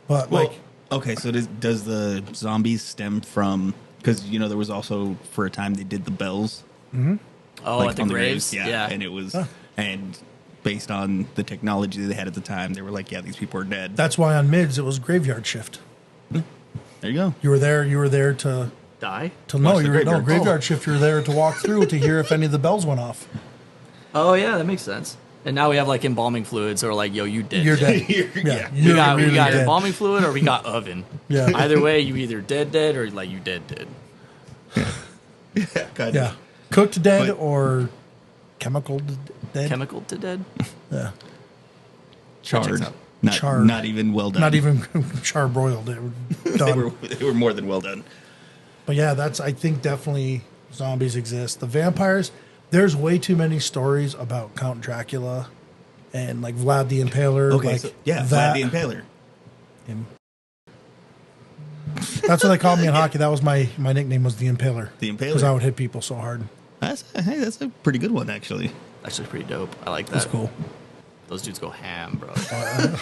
But Well, like, okay, so does the zombies stem from, because there was also for a time they did the bells Oh, like at the on graves. yeah, and it was and based on the technology they had at the time, they were like, yeah, these people are dead. that's why on mids it was graveyard shift. There you go. You were there to Die. no, the you were graveyard. graveyard shift. You were there to walk through to hear if any of the bells went off. Oh yeah, that makes sense. And now we have like embalming fluids, or like, yo, you dead. You're dead. Yeah. Yeah, We you're got really dead. embalming fluid, or we got oven. Yeah. Either way, you either dead, or like you dead. Kind Yeah, of. cooked dead But- or chemical dead. Chemical to dead. Yeah, Charred. out. Charred. Not even well done. not even charbroiled. They were done. they were more than well done. But yeah, I think definitely zombies exist. The vampires, there's way too many stories about Count Dracula and like Vlad the Impaler. Okay, like so, yeah, that. Vlad the Impaler. That's what they called me in hockey. That was my nickname was the Impaler. The Impaler. Because I would hit people so hard. That's a pretty good one, actually. Actually, pretty dope. I like that. That's cool. Those dudes go ham, bro.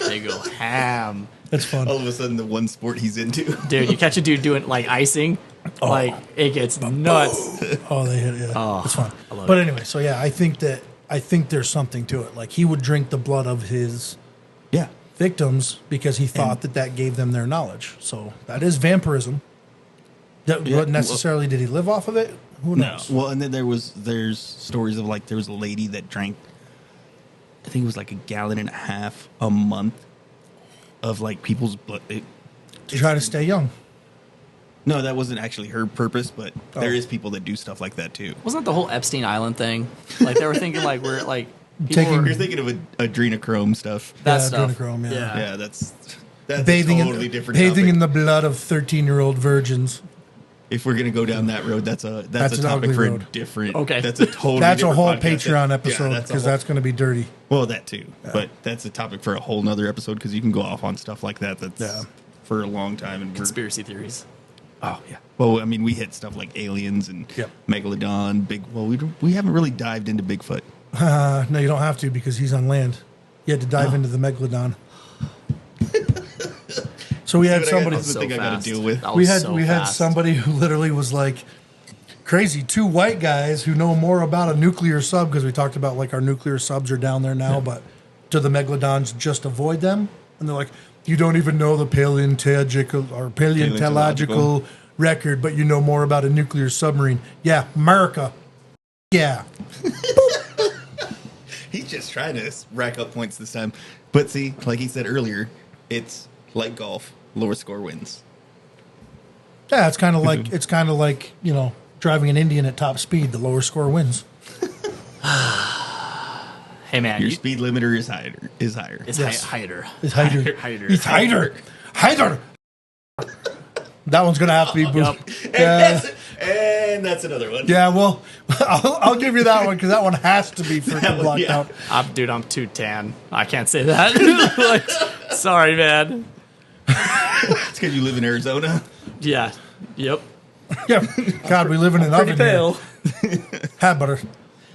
They go ham. It's fun. All of a sudden, the one sport he's into. Dude, you catch a dude doing like icing, like it gets nuts. Oh, they hit it. Yeah. Oh, It's fun. I love But it. anyway, so yeah, I think there's something to it. Like he would drink the blood of his Yeah. victims because he thought that gave them their knowledge. So that is vampirism. Yeah, What necessarily did he live off of it? Who No. knows? Well, and then there's stories of like there was a lady that drank, I think it was like a gallon and a half a month of like people's blood. To try to stay young. No, that wasn't actually her purpose, but there Oh. is people that do stuff like that too. Wasn't that the whole Epstein Island thing? Like they were thinking like we're like people Taking- were- You're thinking of adrenochrome stuff. that Yeah, stuff. adrenochrome, yeah. Yeah, that's Bathing a totally different bathing topic. in the blood of 13-year-old virgins. If we're gonna go down that road, that's a That's an topic ugly for a road. different. Okay. That's a totally. That's a different whole podcast. Patreon Yeah, episode that's a because whole- that's going to be dirty. well, that too. But that's a topic for a whole nother episode because you can go off on stuff like that. That's Yeah. for a long time and we're, Conspiracy theories. oh yeah. Well, I mean, we hit stuff like aliens and Yep. megalodon. We haven't really dived into Bigfoot. No, you don't have to because he's on land. You had to dive into the megalodon. So we had But I got somebody. this- the thing I gotta deal with. That We was had so we had fast. somebody who literally was like crazy. Two white guys who know more about a nuclear sub because we talked about like our nuclear subs are down there now, but do the megalodons just avoid them? And they're like, you don't even know the paleontological record, but you know more about a nuclear submarine. Yeah, America. Yeah. He's just trying to rack up points this time. But see, like he said earlier, it's like golf. Lower score wins. Yeah, it's kind of like driving an Indian at top speed. The lower score wins. Hey man, Your speed limiter is higher. It's Yes. hider. It's Hyder. Hyder. It's Hyder. Hyder. That one's gonna have to be booped. And that's another one. Yeah, well, I'll give you that one because that one has to be freaking blocked yeah. out. I'm too tan. I can't say that. Like, sorry, man. It's because you live in Arizona. Yeah. Yep. Yeah, God, we live in an Pretty oven pale. here. Hat butter.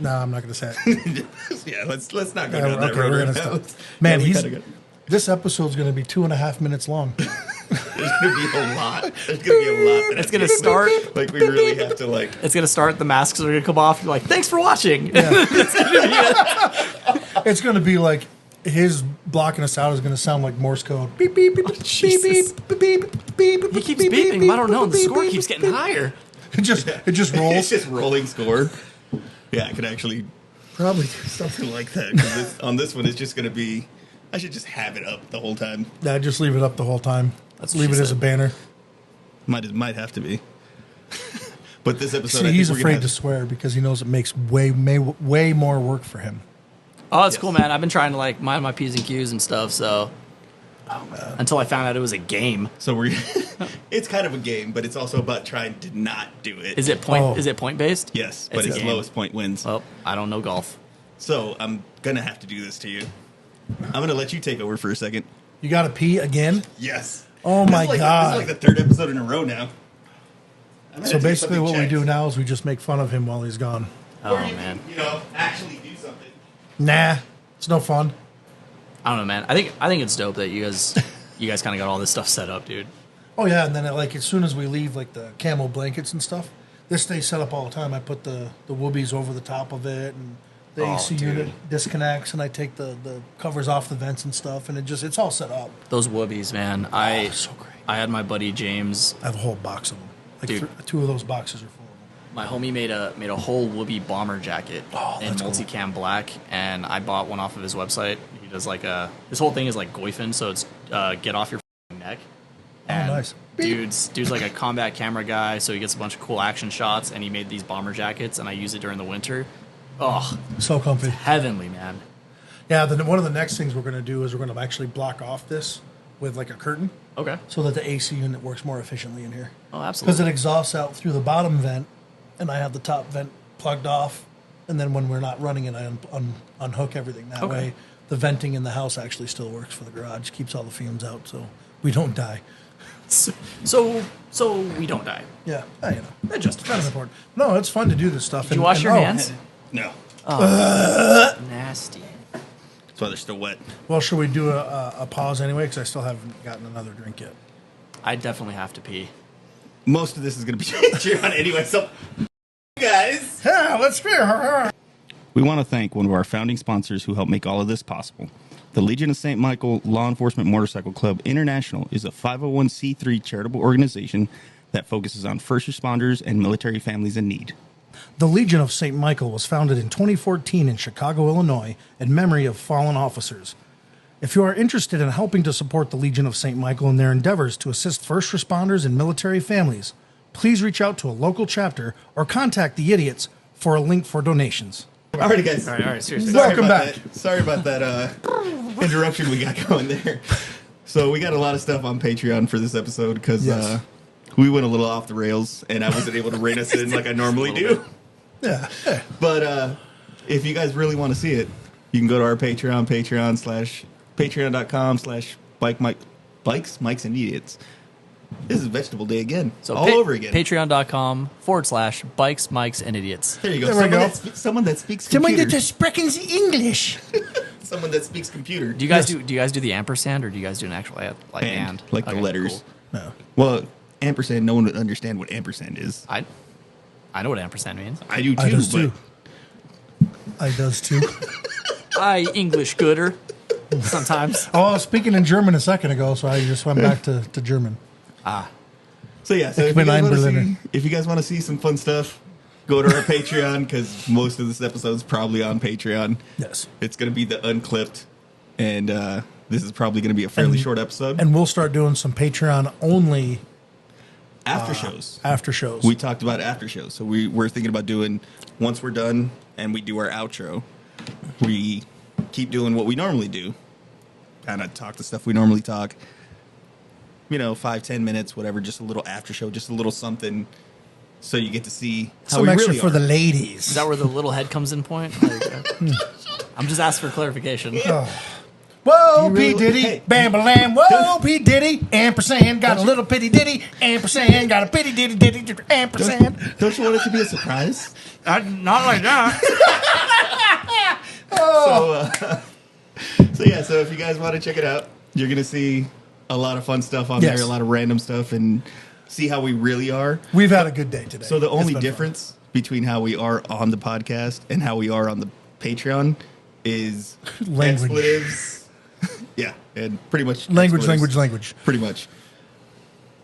No, I'm not gonna say it. Yeah, let's not go down that Okay, road we're right gonna now. stop. Man, Yeah, we gotta go. this episode's gonna be 2.5 minutes long. There's gonna be a lot. There's gonna be a lot. It's gonna start. Like we really have to like. It's gonna start. The masks are gonna come off. You're like, thanks for watching. It's gonna be like his blocking us out is gonna sound like Morse code. Beep beep beep beep Jesus. beep beep beep. He keeps beeping. I don't know. And the score keeps getting higher. It just It's rolls. just rolling score. Yeah, I could actually probably do something like that. 'Cause on this one, it's just gonna be. I should just have it up the whole time. Yeah, just leave it up the whole time. That's Leave what it she as a said. banner. Might have to be. But this episode, See, I he's think we're afraid gonna to swear because he knows it makes way more work for him. Oh, it's Yes. cool, man. I've been trying to like mind my P's and Q's and stuff. So until I found out it was a game. So we're. It's kind of a game, but it's also about trying to not do it. Is it point? Oh. Is it point based? Yes, but a it's game. lowest point wins. Well, I don't know golf. So I'm gonna have to do this to you. I'm gonna let you take over for a second. You got to pee again? Yes. Oh This my is like, God. This is like the third episode in a row now. I'm gonna So do basically, something what we do checked. now is we just make fun of him while he's gone. Oh Or you man, can, actually do something. Nah, it's no fun. I don't know, man. I think it's dope that you guys kind of got all this stuff set up, dude. Oh yeah, and then as soon as we leave, like the camel blankets and stuff, this stays set up all the time. I put the whoobies over the top of it, and the Oh, AC dude. unit disconnects, and I take the covers off the vents and stuff, and it's all set up. Those whoobies, man. So great. I had my buddy James. I have a whole box of them. Like Dude. two of those boxes are full of them. My homie made a whole whoopie bomber jacket Oh, in that's cool. multicam black, and I bought one off of his website. He does like his whole thing is like goifing, so it's get off your neck. And nice. Dude's like a combat camera guy, so he gets a bunch of cool action shots, and he made these bomber jackets, and I use it during the winter. Oh, So comfy. heavenly, man. Yeah, then one of the next things we're going to do is we're going to actually block off this with like a curtain Okay. so that the AC unit works more efficiently in here. Oh, Because absolutely. it exhausts out through the bottom vent, and I have the top vent plugged off, and then when we're not running it, I unhook everything. That Okay. way, the venting in the house actually still works for the garage, keeps all the fumes out, so we don't die. So we don't die. Yeah, you know, That just kind of important. No, it's fun to do this stuff. Did you wash your hands? No. Nasty. That's why they're still wet. Well, should we do a pause anyway? Because I still haven't gotten another drink yet. I definitely have to pee. Most of this is going to be Patreon anyway, so guys. Yeah, let's hear. We want to thank one of our founding sponsors who helped make all of this possible. The Legion of St. Michael Law Enforcement Motorcycle Club International is a 501c3 charitable organization that focuses on first responders and military families in need. The Legion of St. Michael was founded in 2014 in Chicago, Illinois, in memory of fallen officers. If you are interested in helping to support the Legion of St. Michael in their endeavors to assist first responders and military families, please reach out to a local chapter or contact the idiots for a link for donations. Alrighty, guys. All right, seriously. Welcome back. Sorry about that interruption we got going there. So we got a lot of stuff on Patreon for this episode because Yes. we went a little off the rails and I wasn't able to rein us in like I normally do. Yeah. But if you guys really want to see it, you can go to our Patreon, patreon.com/bikes, mics, and idiots. This is Vegetable Day again. So all over again. Patreon.com/bikes, mics, and idiots. There you go. There we go. Someone that speaks computer. sprechen English. Someone that speaks computer. Do you guys do you guys do the ampersand or do you guys do an actual and? Like the Okay, letters. cool. No. Well, ampersand, no one would understand what ampersand is. I know what ampersand means. I do too, I does but too. I does too. I English gooder sometimes. Oh, I was speaking in German a second ago, so I just went back to German. so yeah. So Ich bin ein Berliner. if you guys want to see some fun stuff, go to our Patreon because most of this episode is probably on Patreon. Yes. It's going to be the unclipped, and this is probably going to be a fairly short episode. And we'll start doing some Patreon only after shows. After shows. We talked about after shows. So we're thinking about doing, once we're done and we do our outro, we keep doing what we normally do. Kind of talk the stuff we normally talk. 5-10 minutes, whatever, just a little after show, just a little something, so you get to see how some we extra really for are. the ladies. Is that where the little head comes in point? I'm just asking for clarification. Whoa, Do you P. really- Diddy, hey. bam, bam, whoa, P. Diddy, ampersand, got a little pitty Diddy, ampersand, got a pitty Diddy, ampersand. Don't you want it to be a surprise? Not like that. So if you guys want to check it out, you're gonna see a lot of fun stuff on Yes. there, a lot of random stuff, and see how we really are. We've had a good day today. So the It's only been difference between how we are on the podcast and how we are on the Patreon is Language. expletives. Yeah, and pretty much fun. Language. Pretty much.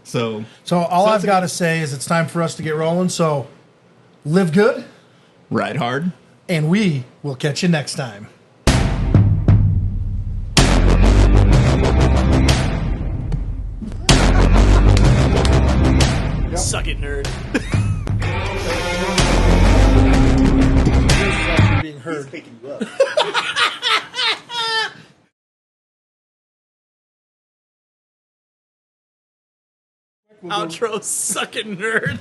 So All So I've it's a- got to say is it's time for us to get rolling. So live good, ride hard. and we will catch you next time. Suck it, nerd. Being heard. Picking you up. Outro, suck it, nerd.